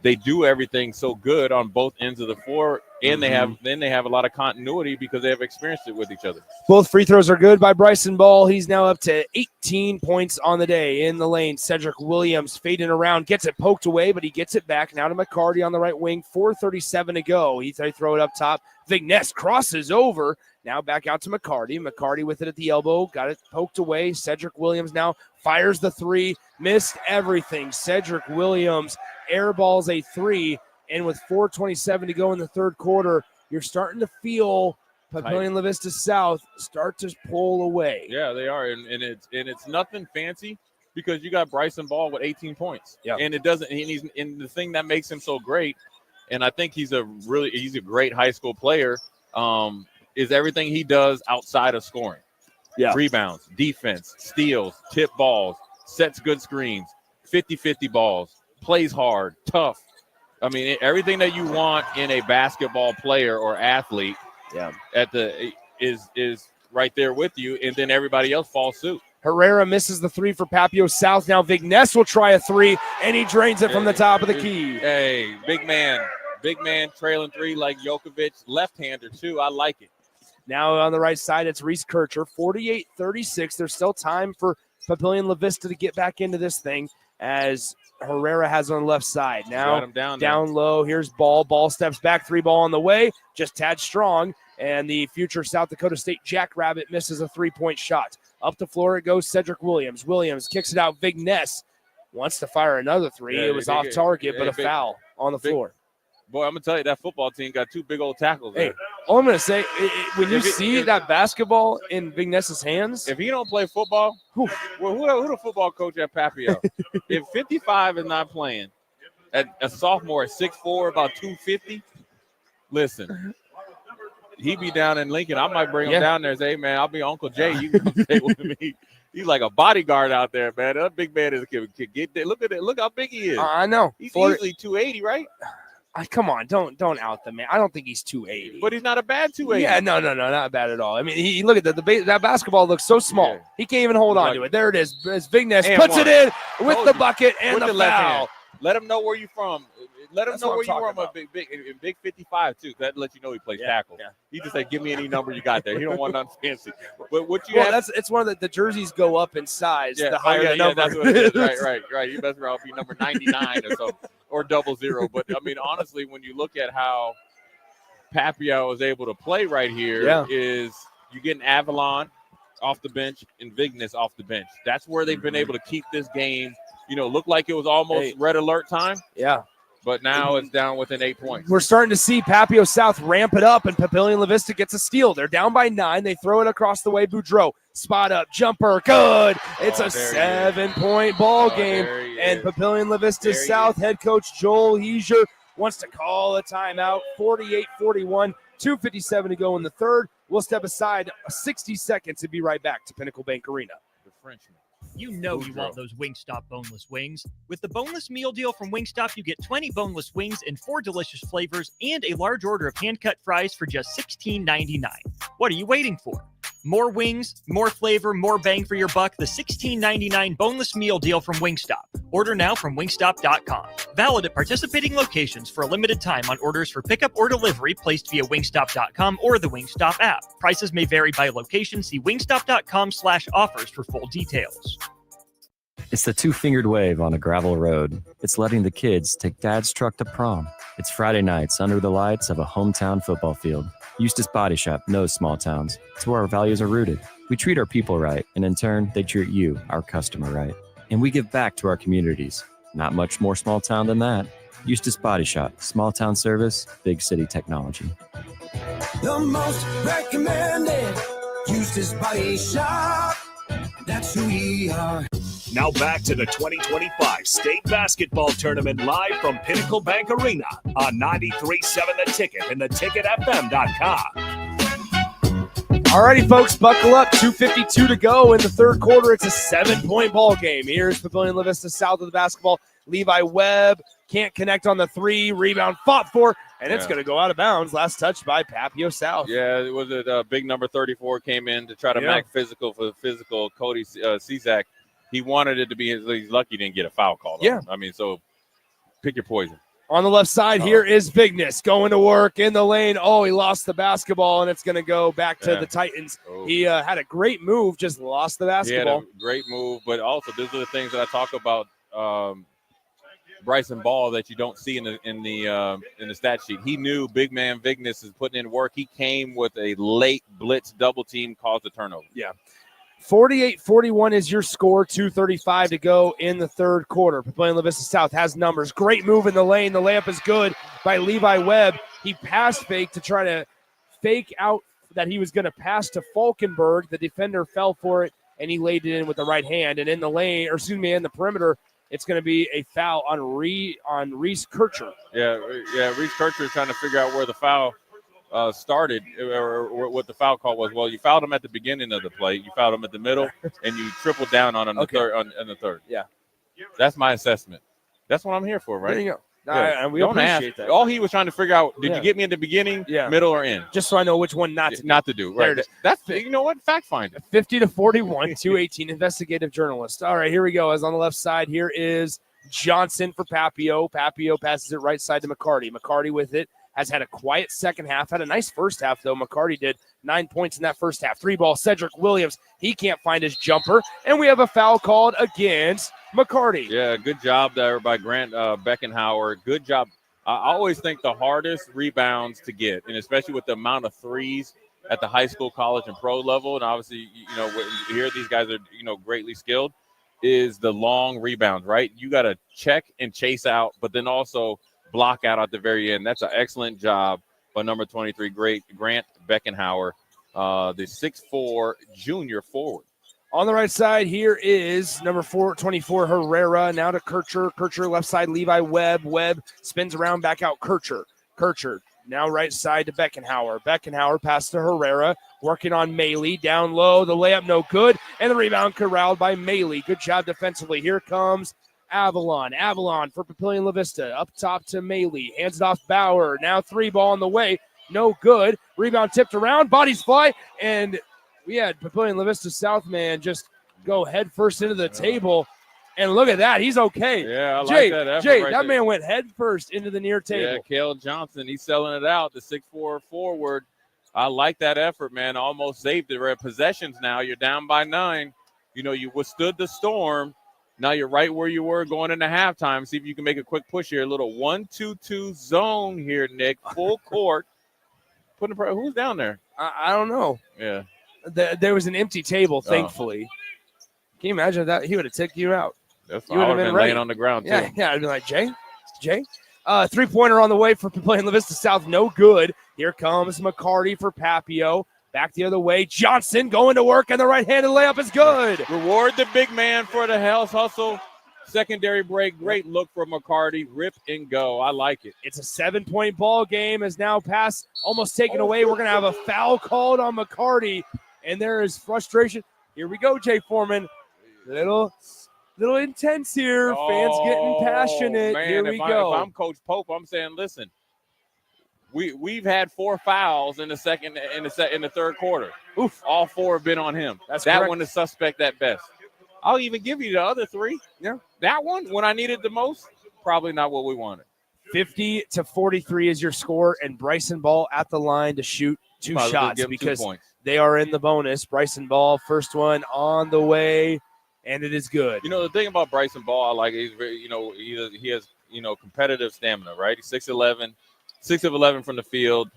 they do everything so good on both ends of the floor, and they have a lot of continuity because they have experienced it with each other. Both free throws are good by Bryson Ball. He's now up to 18 points on the day. In the lane, Cedric Williams fading around, gets it poked away, but he gets it back. Now to McCarty on the right wing, 4:37 to go. They throw it up top. Vignes crosses over. Now back out to McCarty. McCarty with it at the elbow. Got it poked away. Cedric Williams now fires the 3. Missed everything. Cedric Williams airballs a 3. And with 4:27 to go in the third quarter, you're starting to feel Papillion-La Vista South start to pull away. Yeah, they are. And it's nothing fancy because you got Bryson Ball with 18 points. Yeah. And it doesn't, and he's in the thing that makes him so great. And I think he's a great high school player. Is everything he does outside of scoring. Yeah. Rebounds, defense, steals, tip balls, sets good screens, 50-50 balls, plays hard, tough. I mean, everything that you want in a basketball player or athlete is right there with you, and then everybody else falls suit. Herrera misses the 3 for Papio South. Now Vignes will try a 3, and he drains it from the top of the key. Hey, big man trailing 3 like Jokovic, left-hander too. I like it. Now on the right side, it's Reese Kircher, 48-36. There's still time for Papillion-La Vista to get back into this thing as Herrera has on the left side. Now down low, here's Ball. Ball steps back, 3 ball on the way, just tad strong, and the future South Dakota State Jackrabbit misses a 3-point shot. Up the floor it goes Cedric Williams. Williams kicks it out. Vignes wants to fire another 3. It was off target, but a foul on the floor. Boy, I'm going to tell you, that football team got 2 big old tackles there. Hey, all I'm going to say, when you see that basketball in Vignes's hands. If he don't play football, who the football coach at Papio? If 55 is not playing, at a sophomore at 6'4", about 250, listen, he be down in Lincoln. I might bring him down there and say, hey, man, I'll be Uncle Jay. You can stay with me. He's like a bodyguard out there, man. That big man can get there. Look at it. Look how big he is. I know. He's easily 280, right? Come on, don't out the man. I don't think he's 280. But he's not a bad 280. Yeah, no, not bad at all. I mean, he look at that basketball looks so small. Yeah. He can't even hold on to it. There it is. As Vignes puts it in with the bucket and the foul. Let him know where you're from. Let him That's know what where I'm you're from. talking In big 55 too. That lets you know he plays tackle. Yeah. He just said, "Give me any number you got there." He don't want nothing fancy. But what you Well, have? it's one of the jerseys go up in size. Yeah. The higher the number. That's what it is. Right. You best well be number 99 or something, or 00. But I mean, honestly, when you look at how Papio is able to play right here, is you get an Avalon off the bench and Vignes off the bench. That's where they've been able to keep this game. Look like it was almost red alert time. Yeah. But now it's down within 8 points. We're starting to see Papio South ramp it up, and Papillion-La Vista gets a steal. They're down by 9. They throw it across the way. Boudreaux, spot up, jumper, good. It's a 7-point ball game. And Papillion-La Vista South head coach Joel Heiser wants to call a timeout. 48-41, 2:57 to go in the third. We'll step aside 60 seconds and be right back to Pinnacle Bank Arena. The Frenchman. You know you want those Wingstop boneless wings. With the boneless meal deal from Wingstop, you get 20 boneless wings in 4 delicious flavors and a large order of hand-cut fries for just $16.99. What are you waiting for? More wings, more flavor, more bang for your buck. The $16.99 boneless meal deal from Wingstop. Order now from wingstop.com. Valid at participating locations for a limited time on orders for pickup or delivery placed via wingstop.com or the Wingstop app. Prices may vary by location. See wingstop.com/offers for full details. It's the two-fingered wave on a gravel road. It's letting the kids take dad's truck to prom. It's Friday nights under the lights of a hometown football field. Eustace Body Shop knows small towns. It's where our values are rooted. We treat our people right, and in turn, they treat you, our customer, right. And we give back to our communities. Not much more small town than that. Eustace Body Shop, small town service, big city technology. The most recommended Eustace Body Shop. That's who we are. Now back to the 2025 State Basketball Tournament live from Pinnacle Bank Arena on 93.7 The Ticket and theticketfm.com. All righty, folks, buckle up. 2:52 to go in the third quarter. It's a 7-point ball game. Here's Papillion-La Vista South of the basketball. Levi Webb can't connect on the 3. Rebound fought for, and it's going to go out of bounds. Last touch by Papio South. Yeah, it was a big number 34 came in to try to make physical for physical. Cody Cizak. He wanted it to be. He's lucky he didn't get a foul call. Yeah. I mean, so pick your poison. On the left side here is Vignes going to work in the lane. Oh, he lost the basketball, and it's going to go back to the Titans. Oh. He had a great move, just lost the basketball. He had a great move, but also these are the things that I talk about Bryson Ball that you don't see in the stat sheet. He knew big man Vignes is putting in work. He came with a late blitz double team, caused a turnover. Yeah. 48-41 is your score. 2:35 to go in the third quarter. Papillion-La Vista South has numbers. Great move in the lane. The layup is good by Levi Webb. He pass faked to try to fake out that he was going to pass to Falkenberg. The defender fell for it, and he laid it in with the right hand. And in the lane, or excuse me, in the perimeter, it's going to be a foul on Reese Kircher. Yeah, Reese Kircher is trying to figure out where the foul started, or what the foul call was. Well, you fouled him at the beginning of the play, you fouled him at the middle, and you tripled down on him in the third. Yeah, that's my assessment. That's what I'm here for, right? There you go. Yeah. And we Don't appreciate ask. that. All he was trying to figure out, did you get me in the beginning, middle, or end? Just so I know which one not to do. Right. That's you know what? Fact finder. 50-41, 218 investigative journalist. All right, here we go. As on the left side, here is Johnson for Papio. Papio passes it right side to McCarty. McCarty with it. Has had a quiet second half. Had a nice first half, though. McCarty did 9 points in that first half. 3-ball, Cedric Williams. He can't find his jumper. And we have a foul called against McCarty. Yeah, good job there by Grant Beckenhauer. Good job. I always think the hardest rebounds to get, and especially with the amount of threes at the high school, college, and pro level, and obviously, here these guys are, greatly skilled, is the long rebounds, right? You got to check and chase out, but then also block out at the very end. That's an excellent job by number 23, great Grant Beckenhauer, the 6'4" junior forward. On the right side, here is number 24, Herrera. Now to Kircher. Kircher left side, Levi Webb. Webb spins around, back out, Kircher. Kircher now right side to Beckenhauer. Beckenhauer pass to Herrera, working on Maley. Down low, the layup no good, and the rebound corralled by Maley. Good job defensively. Here comes Avalon for Papillion-La Vista. Up top to Maley. Hands it off Bauer. Now 3-ball on the way. No good. Rebound tipped around. Bodies fly. And we had Papillion-La Vista South man just go head first into the table. And look at that. He's okay. Yeah, I Jay, like that effort Jay, right that there. man went head first into the near table. Yeah, Cale Johnson, he's selling it out, the 6'4" forward. I like that effort, man. Almost saved it. We're at possessions now. You're down by 9. You know, you withstood the storm. Now you're right where you were going into halftime. See if you can make a quick push here. A little 1-2-2 zone here, Nick. Full court. Who's down there? I don't know. Yeah. There was an empty table, thankfully. Can you imagine that? He would have taken you out. That's You would have been ready. laying on the ground, too. Yeah, I'd be like, Jay. 3-pointer on the way for Papillion-La Vista South. No good. Here comes McCarty for Papio. Back the other way. Johnson going to work, and the right-handed layup is good. Reward the big man for the house hustle. Secondary break. Great look for McCarty. Rip and go. I like it. It's a 7-point ball game. As now pass almost taken away. We're going to have a foul called on McCarty, and there is frustration. Here we go, Jay Foreman. Little intense here. Fans getting passionate. Man, Here we go. If I'm Coach Pope, I'm saying, listen, we've had 4 fouls in the third quarter. Oof. All 4 have been on him. That correct. One is suspect at best. I'll even give you the other 3. Yeah. That one, when I needed the most, probably not what we wanted. 50-43 is your score, and Bryson Ball at the line to shoot 2 shots because they are in the bonus. Bryson Ball, first one on the way, and it is good. You know, the thing about Bryson Ball, I like, he's very, he has competitive stamina, right? He's 6'11", 6 of 11 from the field,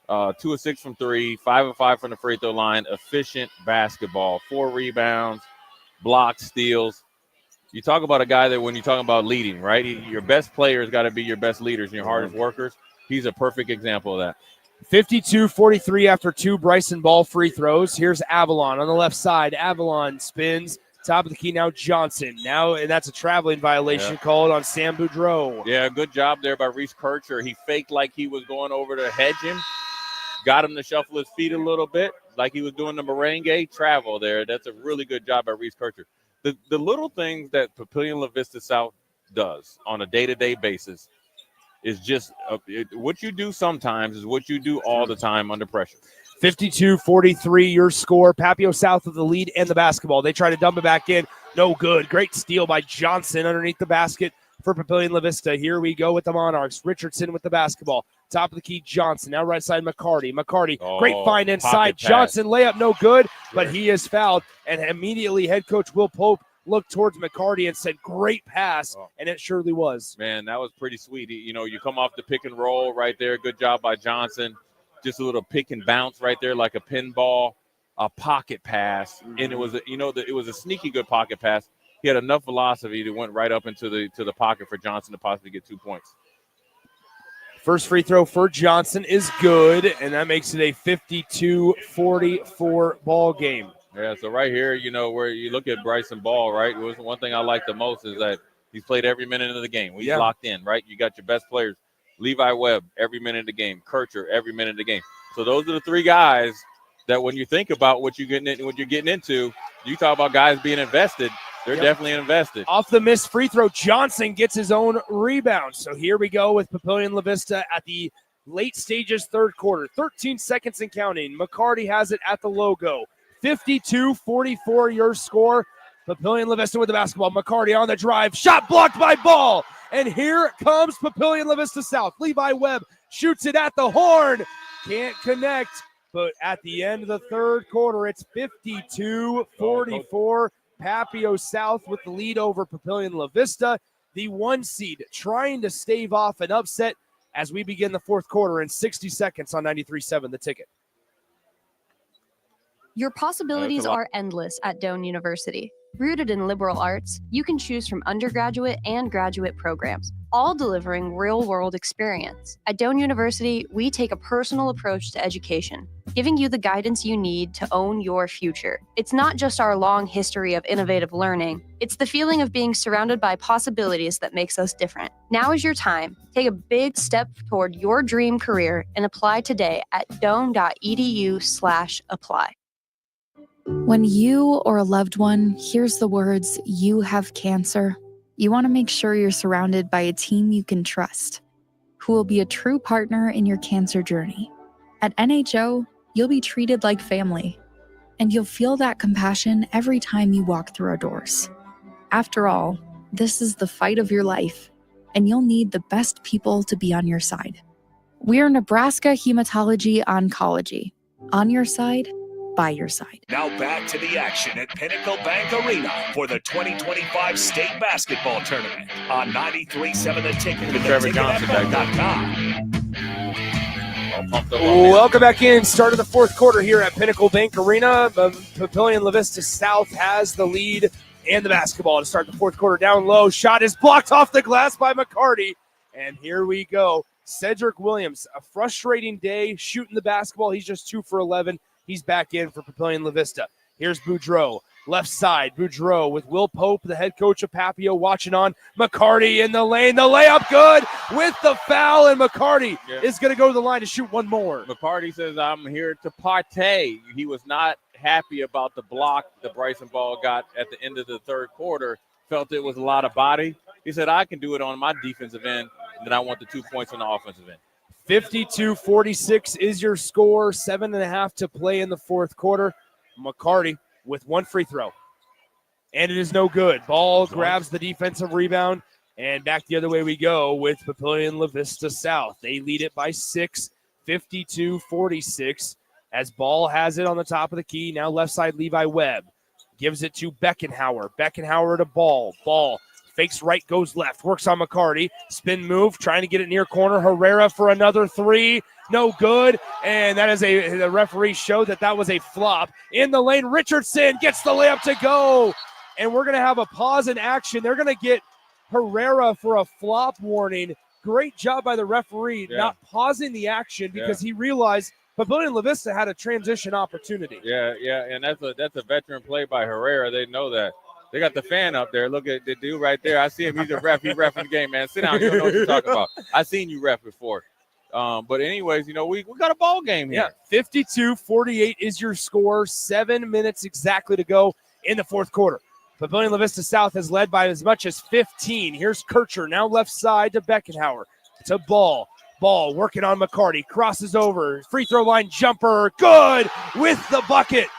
2 of 6 from 3, 5 of 5 from the free throw line. Efficient basketball, 4 rebounds, blocks, steals. You talk about a guy that when you talk about leading, right? Your best players got to be your best leaders and your hardest workers. He's a perfect example of that. 52-43 after 2 Bryson Ball free throws. Here's Avalon on the left side. Avalon spins. Top of the key now, Johnson. Now, and that's a traveling violation called on Sam Boudreau. Yeah, good job there by Reese Kircher. He faked like he was going over to hedge him. Got him to shuffle his feet a little bit, like he was doing the merengue travel there. That's a really good job by Reese Kircher. The little things that Papillion-La Vista South does on a day-to-day basis is just what you do sometimes is what you do all the time under pressure. 52-43 your score. Papio South with the lead and the basketball. They try to dump it back in. No good. Great steal by Johnson underneath the basket for Papillion-La Vista. Here we go with the Monarchs. Richardson with the basketball. Top of the key, Johnson. Now right side, McCarty. Great find inside. Johnson, layup no good, but he is fouled. And immediately head coach Will Pope looked towards McCarty and said, great pass, and it surely was. Man, that was pretty sweet. You come off the pick and roll right there. Good job by Johnson. Just a little pick and bounce right there like a pinball, a pocket pass. And it was a sneaky good pocket pass. He had enough velocity that went right up into the pocket for Johnson to possibly get 2 points. First free throw for Johnson is good, and that makes it a 52-44 ball game. Yeah, so right here, where you look at Bryson Ball, right? It was one thing I like the most is that he's played every minute of the game. He's locked in, right? You got your best players. Levi Webb, every minute of the game. Kircher, every minute of the game. So those are the 3 guys that when you think about what you're getting into, you talk about guys being invested. They're definitely invested. Off the missed free throw, Johnson gets his own rebound. So here we go with Papillion-La Vista at the late stages, third quarter. 13 seconds and counting. McCarty has it at the logo. 52-44 your score. Papillion-La Vista with the basketball. McCarty on the drive. Shot blocked by Ball. And here comes Papillion-La Vista South. Levi Webb shoots it at the horn. Can't connect. But at the end of the third quarter, it's 52-44. Papio South with the lead over Papillion-La Vista. The 1 seed trying to stave off an upset as we begin the fourth quarter in 60 seconds on 93.7 The Ticket. Your possibilities are endless at Doane University. Rooted in liberal arts, you can choose from undergraduate and graduate programs, all delivering real-world experience. At Doane University, we take a personal approach to education, giving you the guidance you need to own your future. It's not just our long history of innovative learning, it's the feeling of being surrounded by possibilities that makes us different. Now is your time. Take a big step toward your dream career and apply today at doane.edu/apply. When you or a loved one hears the words, "You have cancer," you want to make sure you're surrounded by a team you can trust, who will be a true partner in your cancer journey. At NHO, you'll be treated like family, and you'll feel that compassion every time you walk through our doors. After all, This is the fight of your life, and you'll need the best people to be on your side. We're Nebraska Hematology Oncology. On your side, by your side. Now back to the action at Pinnacle Bank Arena for the 2025 State Basketball Tournament on 93.7 The Ticket and theticketfm.com. Welcome back in. Start of the fourth quarter here at Pinnacle Bank Arena. Papillion-La Vista South has the lead and the basketball to start the fourth quarter. Down low, shot is blocked off the glass by McCarty. And here we go. Cedric Williams, a frustrating day shooting the basketball. He's just 2 for 11. He's back in for Papillion-La Vista. Here's Boudreau, left side. Boudreau with Will Pope, the head coach of Papio, watching on. McCarty in the lane. The layup good with the foul, and McCarty is going to go to the line to shoot one more. McCarty says, I'm here to partay. He was not happy about the block that Bryson Ball got at the end of the third quarter. Felt it was a lot of body. He said, I can do it on my defensive end, and then I want the 2 points on the offensive end. 52-46 is your score. 7.5 to play in the fourth quarter. McCarty with one free throw. And it is no good. Ball grabs the defensive rebound, and back the other way we go with Papillion-La Vista South. They lead it by 6, 52-46, as Ball has it on the top of the key. Now left side, Levi Webb gives it to Beckenhauer. Beckenhauer to Ball. Ball fakes right, goes left, works on McCarty. Spin move, trying to get it near corner. Herrera for another three. No good. And that is the referee showed that was a flop. In the lane, Richardson gets the layup to go. And we're going to have a pause in action. They're going to get Herrera for a flop warning. Great job by the referee not pausing the action because he realized Papillion-La Vista had a transition opportunity. Yeah, and that's a veteran play by Herrera. They know that. They got the fan up there. Look at the dude right there. I see him. He's a ref. He's reffing the game, man. Sit down. You don't know what you're talking about. I seen you ref before. But anyways, we got a ball game here. Yeah, 52-48 is your score. 7 minutes exactly to go in the fourth quarter. Papillion-La Vista South has led by as much as 15. Here's Kircher, now left side to Beckenhauer. To Ball. Ball working on McCarty. Crosses over. Free throw line jumper. Good with the bucket.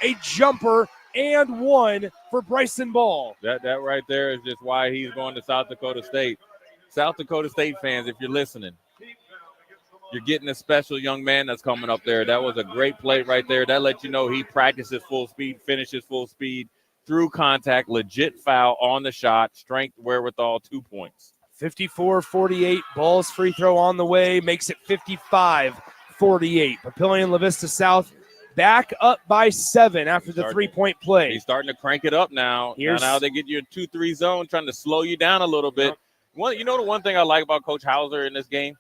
A jumper and one for Bryson Ball. That right there is just why he's going to South Dakota State. South Dakota State fans, if you're listening, you're getting a special young man that's coming up there. That was a great play right there. That lets you know he practices full speed, finishes full speed, through contact, legit foul on the shot, strength, wherewithal, 2 points. 54-48, Ball's free throw on the way, makes it 55-48. Papillion-La Vista South back up by 7 after the three-point play. He's starting to crank it up now. Now they get you a 2-3 zone, trying to slow you down a little bit. The one thing I like about Coach Hauser in this game,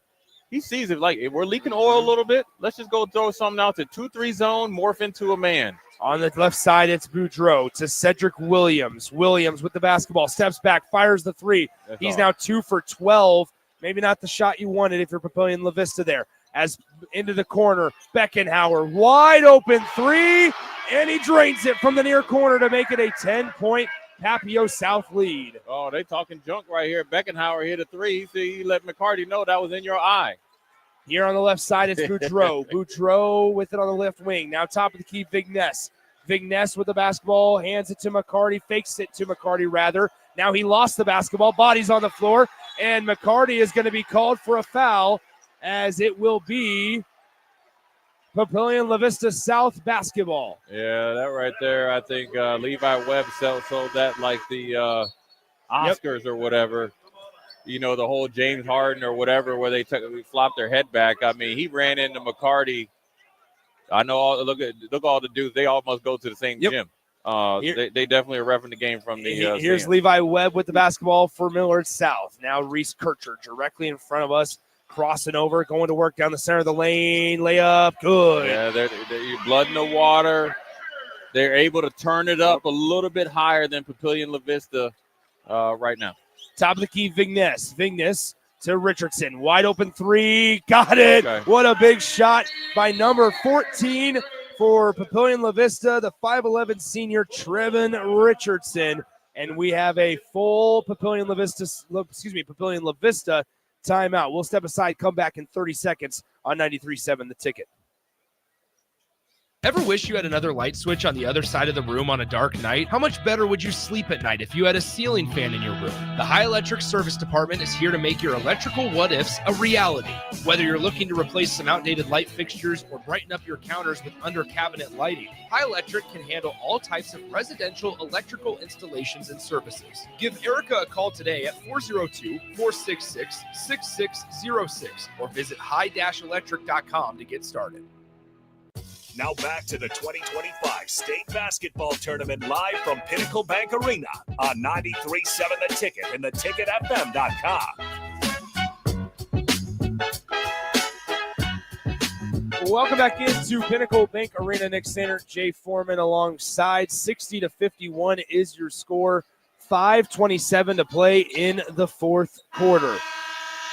he sees it like, if we're leaking oil a little bit, let's just go throw something out to 2-3 zone, morph into a man. On the left side, it's Boudreau to Cedric Williams. Williams with the basketball, steps back, fires the three. He's now 2 for 12. Maybe not the shot you wanted if you're Papillion-La Vista there. As into the corner, Beckenhauer, wide open three, and he drains it from the near corner to make it a 10-point Papio South lead. Oh, they talking junk right here. Beckenhauer hit a three. He let McCarty know that was in your eye. Here on the left side, it's Boudreau. Boudreau with it on the left wing. Now top of the key, Vignes. Vignes with the basketball, hands it to McCarty, fakes it to McCarty rather. Now he lost the basketball, body's on the floor, and McCarty is going to be called for a foul, as it will be Papillion-La Vista South basketball. Yeah, that right there, I think Levi Webb sold that like the Oscars or whatever. The whole James Harden or whatever, where they flopped their head back. I mean, he ran into McCarty. I know. Look all the dudes. They almost go to the same gym. They definitely are reffing the game from the. Here's stands. Levi Webb with the basketball for Millard South. Now Reese Kircher directly in front of us, crossing over, going to work down the center of the lane. Layup, good. Yeah, they're blood in the water. They're able to turn it up a little bit higher than Papillion-La Vista right now. Top of the key, Vignes. Vignes to Richardson. Wide open three. Got it. Okay. What a big shot by number 14 for Papillion-La Vista, the 5'11 senior Trevin Richardson. And we have a full Papillion-La Vista timeout. We'll step aside, come back in 30 seconds on 93.7 The Ticket. Ever wish you had another light switch on the other side of the room on a dark night? How much better would you sleep at night if you had a ceiling fan in your room? The High Electric Service Department is here to make your electrical what-ifs a reality. Whether you're looking to replace some outdated light fixtures or brighten up your counters with under-cabinet lighting, High Electric can handle all types of residential electrical installations and services. Give Erica a call today at 402-466-6606 or visit high-electric.com to get started. Now back to the 2025 State Basketball Tournament live from Pinnacle Bank Arena on 93.7 The Ticket and theticketfm.com. Welcome back into Pinnacle Bank Arena. Nick Sander, Jay Foreman alongside. 60-51 is your score. 5:27 to play in the fourth quarter.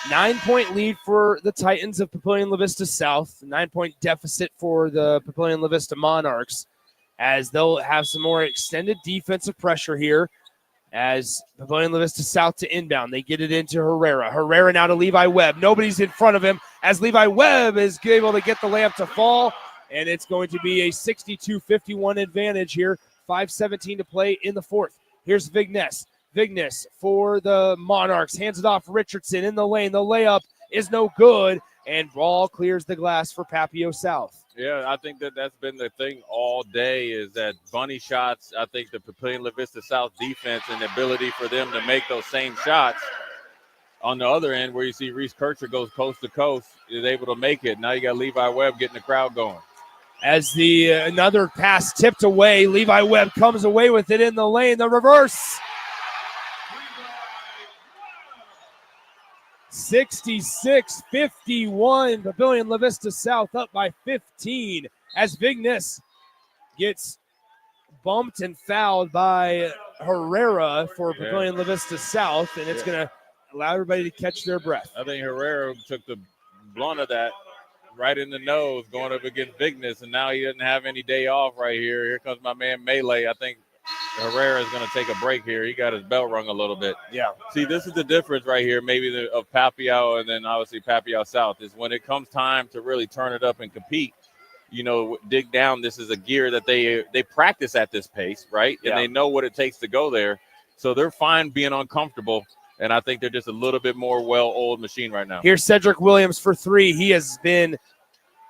9-point lead for the Titans of Papillion-La Vista South. 9-point deficit for the Papillion-La Vista Monarchs, as they'll have some more extended defensive pressure here as Papillion-La Vista South to inbound. They get it into Herrera. Herrera now to Levi Webb. Nobody's in front of him as Levi Webb is able to get the layup to fall, and it's going to be a 62-51 advantage here. 5:17 to play in the fourth. Here's Vignes. Vignes for the Monarchs. Hands it off Richardson in the lane. The layup is no good, and ball clears the glass for Papio South. Yeah, I think that's been the thing all day is that bunny shots. I think the Papillion-La Vista South defense and the ability for them to make those same shots on the other end where you see Reese Kircher goes coast to coast is able to make it. Now you got Levi Webb getting the crowd going. As the another pass tipped away, Levi Webb comes away with it in the lane. The reverse. 66-51, Papillion-La Vista South up by 15 as Vignes gets bumped and fouled by Herrera for Papillion-La Vista South, and it's going to allow everybody to catch their breath. I think Herrera took the blunt of that right in the nose going up against Vignes, and now he doesn't have any day off right here. Here comes my man Melee. I think Herrera is going to take a break here. He got his bell rung a little bit. Yeah. See, this is the difference right here, maybe of Papio and then obviously Papio South, is when it comes time to really turn it up and compete, dig down. This is a gear that they practice at this pace, right? And they know what it takes to go there. So they're fine being uncomfortable, and I think they're just a little bit more well-oiled machine right now. Here's Cedric Williams for three. He has been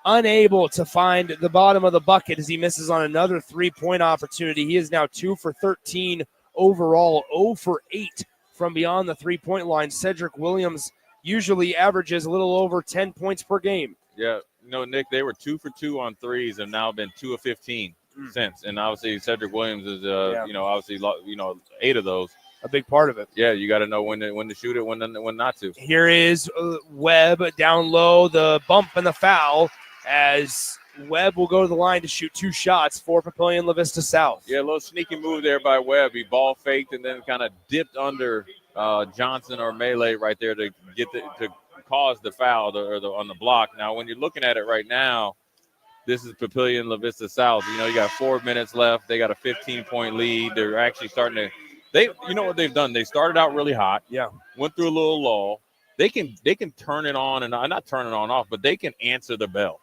unable to find the bottom of the bucket as he misses on another three-point opportunity. He is now 2 for 13 overall, 0 for 8 from beyond the three-point line. Cedric Williams usually averages a little over 10 points per game. Yeah, Nick, they were 2 for 2 on threes and now been 2 of 15 since. And obviously Cedric Williams is, obviously, 8 of those. A big part of it. Yeah, you got to know when to shoot it, when not to. Here is Webb down low, the bump and the foul, as Webb will go to the line to shoot 2 shots for Papillion-La Vista South. Yeah, a little sneaky move there by Webb. He ball faked and then kind of dipped under Johnson or Melee right there to get to cause the foul on the block. Now, when you're looking at it right now, this is Papillion-La Vista South. You got 4 minutes left. They got a 15-point lead. They're actually starting to – you know what they've done? They started out really hot. Yeah. Went through a little lull. They can turn it on and not turn it on off, but they can answer the bell.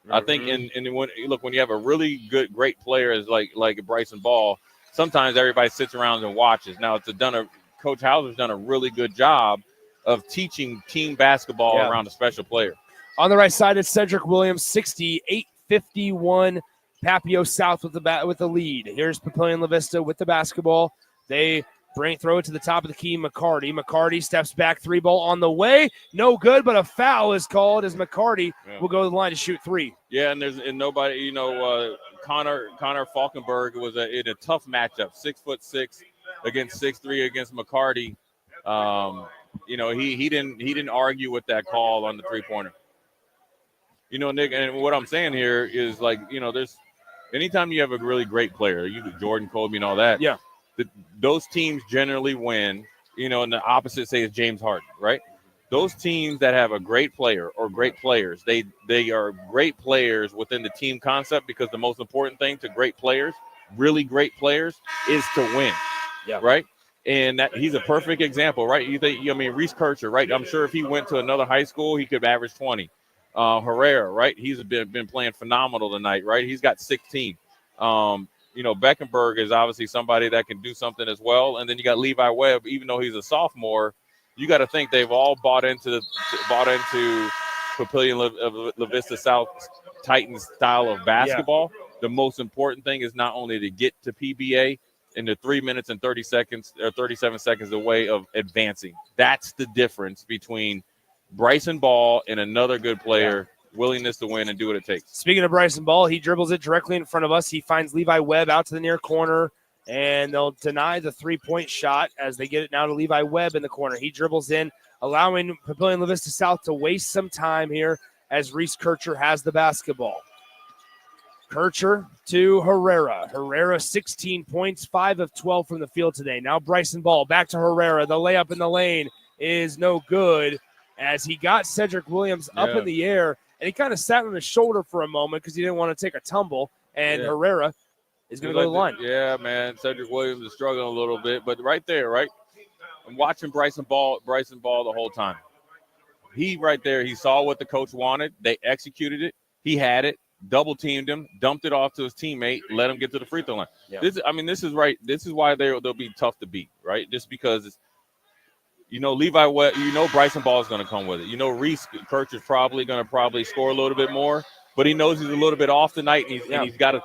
I think, and when you have a really great player as like Bryson Ball, sometimes everybody sits around and watches. Now Coach Hauser's done a really good job of teaching team basketball around a special player. On the right side, it's Cedric Williams, 68-51. Papio South with the lead. Here's Papillion-La Vista with the basketball. They throw it to the top of the key. McCarty steps back, 3-ball on the way. No good, but a foul is called as McCarty will go to the line to shoot 3. Yeah, and nobody, Connor Falkenberg was in a tough matchup, 6'6" against 6'3" against McCarty. He didn't argue with that call on the 3-pointer. Nick, and what I'm saying here is there's anytime you have a really great player, Jordan Colby and all that. Yeah. Those teams generally win, and the opposite say is James Harden, right? Those teams that have a great player or great players, they are great players within the team concept, because the most important thing to great players, really great players, is to win. Yeah. Right? And he's a perfect example, right? Reese Kircher, right? I'm sure if he went to another high school, he could average 20. Herrera, right? He's been playing phenomenal tonight, right? He's got 16. Beckenberg is obviously somebody that can do something as well. And then you got Levi Webb, even though he's a sophomore. You got to think they've all bought into Papillion-La Vista South Titans style of basketball. Yeah. The most important thing is not only to get to PBA in the 3 minutes and 30 seconds or 37 seconds away of advancing. That's the difference between Bryson Ball and another good player. Yeah. Willingness to win and do what it takes. Speaking of Bryson Ball, he dribbles it directly in front of us. He finds Levi Webb out to the near corner, and they'll deny the three-point shot as they get it now to Levi Webb in the corner. He dribbles in, allowing Papillion-La Vista South to waste some time here as Reese Kircher has the basketball. Kircher to Herrera. Herrera, 16 points, 5 of 12 from the field today. Now Bryson Ball back to Herrera. The layup in the lane is no good as he got Cedric Williams up in the air. And he kind of sat on his shoulder for a moment because he didn't want to take a tumble. And Herrera is going to go to the line. Yeah, man. Cedric Williams is struggling a little bit. But right there, right? I'm watching Bryson Ball the whole time. He right there, he saw what the coach wanted. They executed it. He had it, double-teamed him, dumped it off to his teammate, let him get to the free throw line. Yeah. This is right. This is why they'll be tough to beat, right? Just because it's, Levi Webb, Bryson Ball is going to come with it. Reese Kirch is probably going to score a little bit more, but he knows he's a little bit off tonight, and he's got to.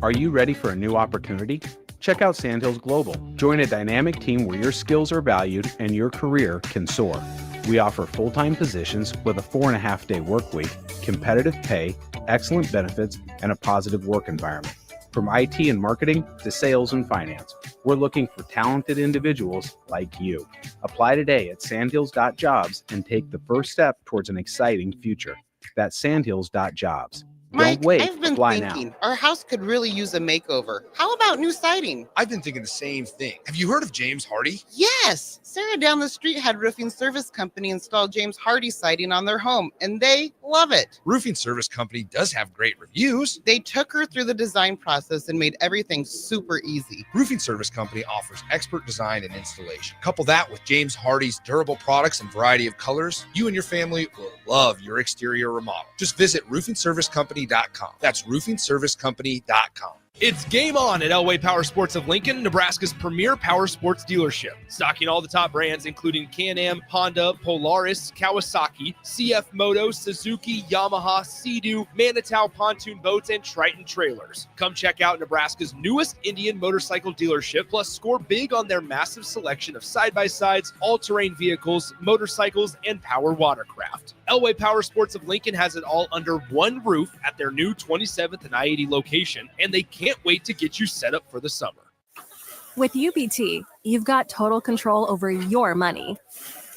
Are you ready for a new opportunity? Check out Sandhills Global. Join a dynamic team where your skills are valued and your career can soar. We offer full-time positions with a 4.5-day work week, competitive pay, excellent benefits, and a positive work environment. From IT and marketing to sales and finance, we're looking for talented individuals like you. Apply today at sandhills.jobs and take the first step towards an exciting future. That's sandhills.jobs. Mike, Don't wait. I've been Apply thinking, now. our house could really use a makeover. How about new siding? I've been thinking the same thing. Have you heard of James Hardy? Yes! Sarah down the street had Roofing Service Company install James Hardy siding on their home, and they love it. Roofing Service Company does have great reviews. They took her through the design process and made everything super easy. Roofing Service Company offers expert design and installation. Couple that with James Hardy's durable products and variety of colors, you and your family will love your exterior remodel. Just visit roofingservicecompany.com. That's roofingservicecompany.com. It's game on at Elway Power Sports of Lincoln, Nebraska's premier power sports dealership. Stocking all the top brands, including Can-Am, Honda, Polaris, Kawasaki, CF Moto, Suzuki, Yamaha, Sea-Doo, Manitow pontoon boats, and Triton trailers. Come check out Nebraska's newest Indian motorcycle dealership, plus score big on their massive selection of side-by-sides, all-terrain vehicles, motorcycles, and power watercraft. Elway Power Sports of Lincoln has it all under one roof at their new 27th and I-80 location, and they can't wait to get you set up for the summer. With UBT, you've got total control over your money.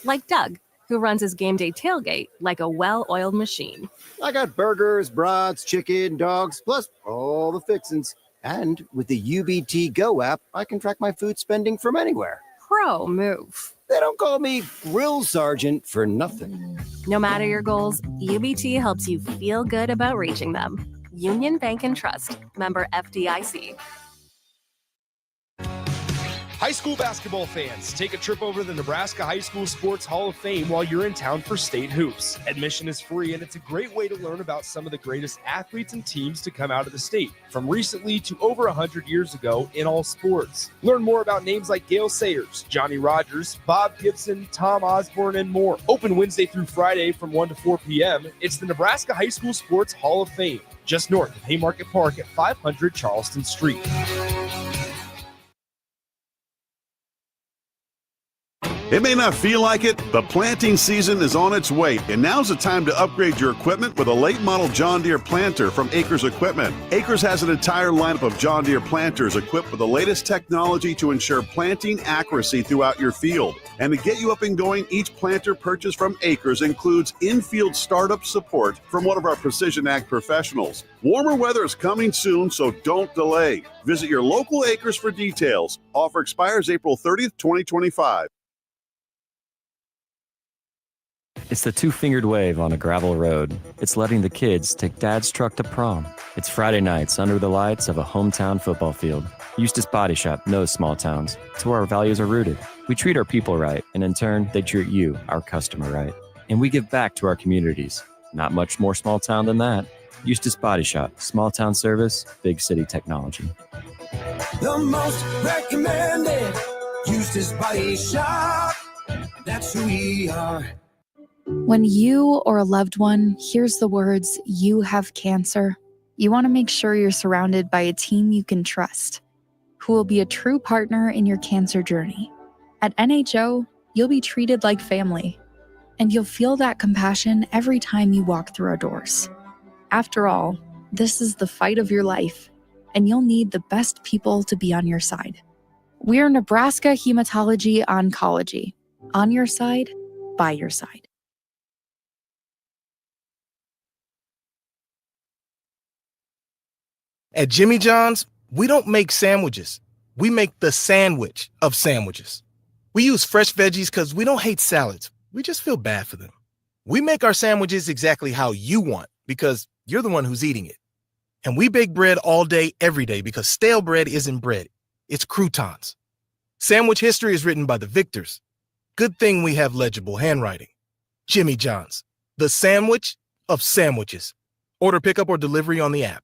Like Doug, who runs his game day tailgate like a well-oiled machine. I got burgers, brats, chicken, dogs, plus all the fixins. And with the UBT Go app, I can track my food spending from anywhere. Pro move. They don't call me Grill Sergeant for nothing. No matter your goals, UBT helps you feel good about reaching them. Union Bank and Trust. Member FDIC. High school basketball fans, take a trip over to the Nebraska High School Sports Hall of Fame while you're in town for state hoops. Admission is free, and it's a great way to learn about some of the greatest athletes and teams to come out of the state, from recently to over 100 years ago in all sports. Learn more about names like Gale Sayers, Johnny Rogers, Bob Gibson, Tom Osborne, and more. Open Wednesday through Friday from 1 to 4 p.m. It's the Nebraska High School Sports Hall of Fame, just north of Haymarket Park at 500 Charleston Street. It may not feel like it, but planting season is on its way, and now's the time to upgrade your equipment with a late model John Deere planter from Acres Equipment. Acres has an entire lineup of John Deere planters equipped with the latest technology to ensure planting accuracy throughout your field. And to get you up and going, each planter purchased from Acres includes in-field startup support from one of our Precision Ag professionals. Warmer weather is coming soon, so don't delay. Visit your local Acres for details. Offer expires April 30th, 2025. It's the two-fingered wave on a gravel road. It's letting the kids take dad's truck to prom. It's Friday nights under the lights of a hometown football field. Eustace Body Shop knows small towns. It's where our values are rooted. We treat our people right, and in turn, they treat you, our customer, right. And we give back to our communities. Not much more small town than that. Eustace Body Shop, small town service, big city technology. The most recommended Eustace Body Shop. That's who we are. When you or a loved one hears the words, "You have cancer," you want to make sure you're surrounded by a team you can trust, who will be a true partner in your cancer journey. At NHO, you'll be treated like family, and you'll feel that compassion every time you walk through our doors. After all, this is the fight of your life, and you'll need the best people to be on your side. We're Nebraska Hematology Oncology. On your side, by your side. At Jimmy John's, we don't make sandwiches. We make the sandwich of sandwiches. We use fresh veggies because we don't hate salads. We just feel bad for them. We make our sandwiches exactly how you want because you're the one who's eating it. And we bake bread all day, every day because stale bread isn't bread. It's croutons. Sandwich history is written by the victors. Good thing we have legible handwriting. Jimmy John's, the sandwich of sandwiches. Order pickup or delivery on the app.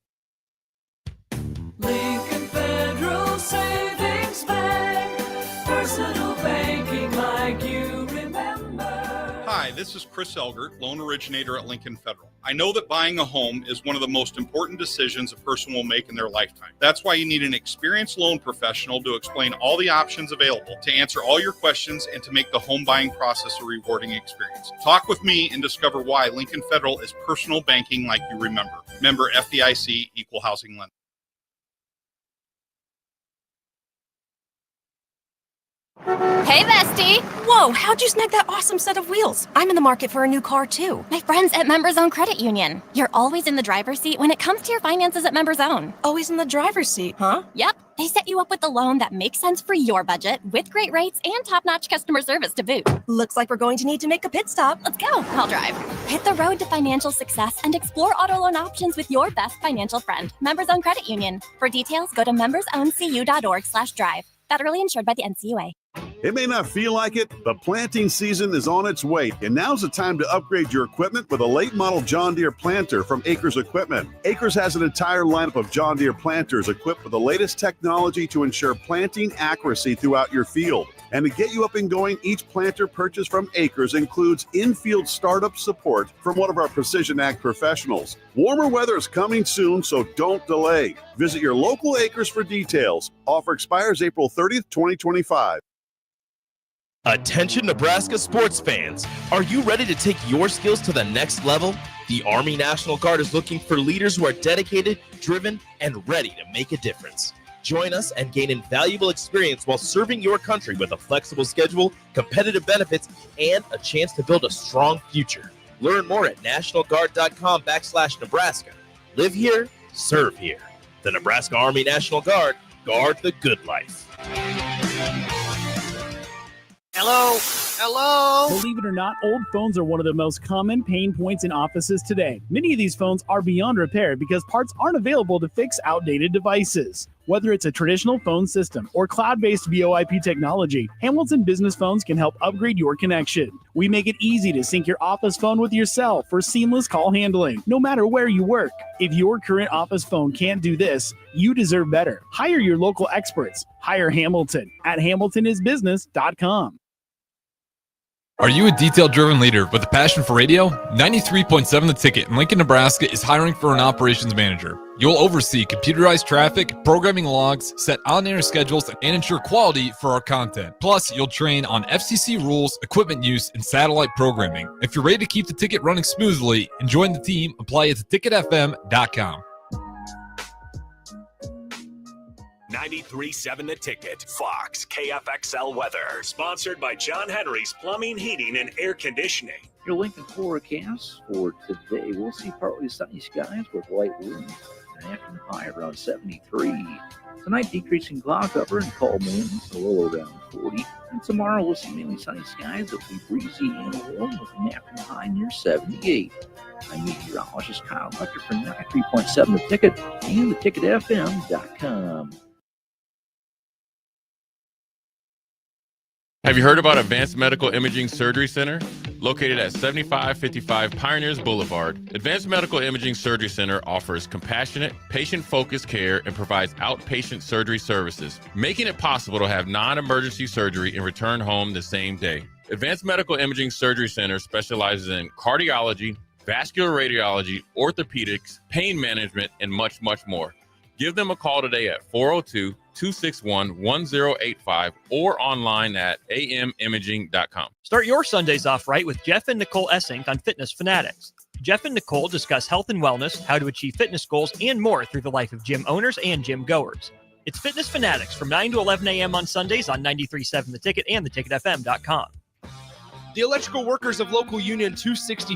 Lincoln Federal Savings Bank. Personal banking like you remember. Hi, this is Chris Elgert, loan originator at Lincoln Federal. I know that buying a home is one of the most important decisions a person will make in their lifetime. That's why you need an experienced loan professional to explain all the options available, to answer all your questions, and to make the home buying process a rewarding experience. Talk with me and discover why Lincoln Federal is personal banking like you remember. Member FDIC, Equal Housing Lender. Hey, bestie! Whoa, how'd you snag that awesome set of wheels? I'm in the market for a new car, too. My friends at Members Own Credit Union. You're always in the driver's seat when it comes to your finances at Members Own. Always in the driver's seat, huh? Yep. They set you up with a loan that makes sense for your budget, with great rates and top-notch customer service to boot. Looks like we're going to need to make a pit stop. Let's go. I'll drive. Hit the road to financial success and explore auto loan options with your best financial friend, Members Own Credit Union. For details, go to membersowncu.org/drive. Federally insured by the NCUA. It may not feel like it, but planting season is on its way, and now's the time to upgrade your equipment with a late model John Deere planter from Acres Equipment. Acres has an entire lineup of John Deere planters equipped with the latest technology to ensure planting accuracy throughout your field. And to get you up and going, each planter purchased from Acres includes in-field startup support from one of our Precision Ag professionals. Warmer weather is coming soon, so don't delay. Visit your local Acres for details. Offer expires April 30th, 2025. Attention Nebraska sports fans, are you ready to take your skills to the next level? The Army National Guard is looking for leaders who are dedicated, driven, and ready to make a difference. Join us and gain invaluable experience while serving your country with a flexible schedule, competitive benefits, and a chance to build a strong future. Learn more at nationalguard.com/Nebraska. Live here, serve here. The Nebraska Army National Guard, guard the good life. Hello? Hello? Believe it or not, old phones are one of the most common pain points in offices today. Many of these phones are beyond repair because parts aren't available to fix outdated devices. Whether it's a traditional phone system or cloud-based VoIP technology, Hamilton Business Phones can help upgrade your connection. We make it easy to sync your office phone with your cell for seamless call handling, no matter where you work. If your current office phone can't do this, you deserve better. Hire your local experts. Hire Hamilton at hamiltonisbusiness.com. Are you a detail-driven leader with a passion for radio? 93.7 The Ticket in Lincoln, Nebraska is hiring for an operations manager. You'll oversee computerized traffic, programming logs, set on-air schedules, and ensure quality for our content. Plus, you'll train on FCC rules, equipment use, and satellite programming. If you're ready to keep the ticket running smoothly and join the team, apply at theticketfm.com. 93.7 The Ticket, Fox, KFXL weather. Sponsored by John Henry's Plumbing, Heating, and Air Conditioning. Your Lincoln forecast for today, we'll see partly sunny skies with light winds. An afternoon high around 73. Tonight, decreasing cloud cover and calm winds, a low around 40. And tomorrow, we'll see mainly sunny skies. It'll be breezy and warm with an afternoon high near 78. I'm meteorologist Kyle Lecter for 93.7 The Ticket and theticketfm.com. Have you heard about Advanced Medical Imaging Surgery Center? Located at 7555 Pioneers Boulevard, Advanced Medical Imaging Surgery Center offers compassionate, patient-focused care and provides outpatient surgery services, making it possible to have non-emergency surgery and return home the same day. Advanced Medical Imaging Surgery Center specializes in cardiology, vascular radiology, orthopedics, pain management, and much, much more. Give them a call today at 402-261-1085 or online at amimaging.com. Start your Sundays off right with Jeff and Nicole Essink on Fitness Fanatics. Jeff and Nicole discuss health and wellness, how to achieve fitness goals, and more through the life of gym owners and gym goers. It's Fitness Fanatics from 9 to 11 a.m. on Sundays on 93.7 The Ticket and theticketfm.com. The electrical workers of Local Union 260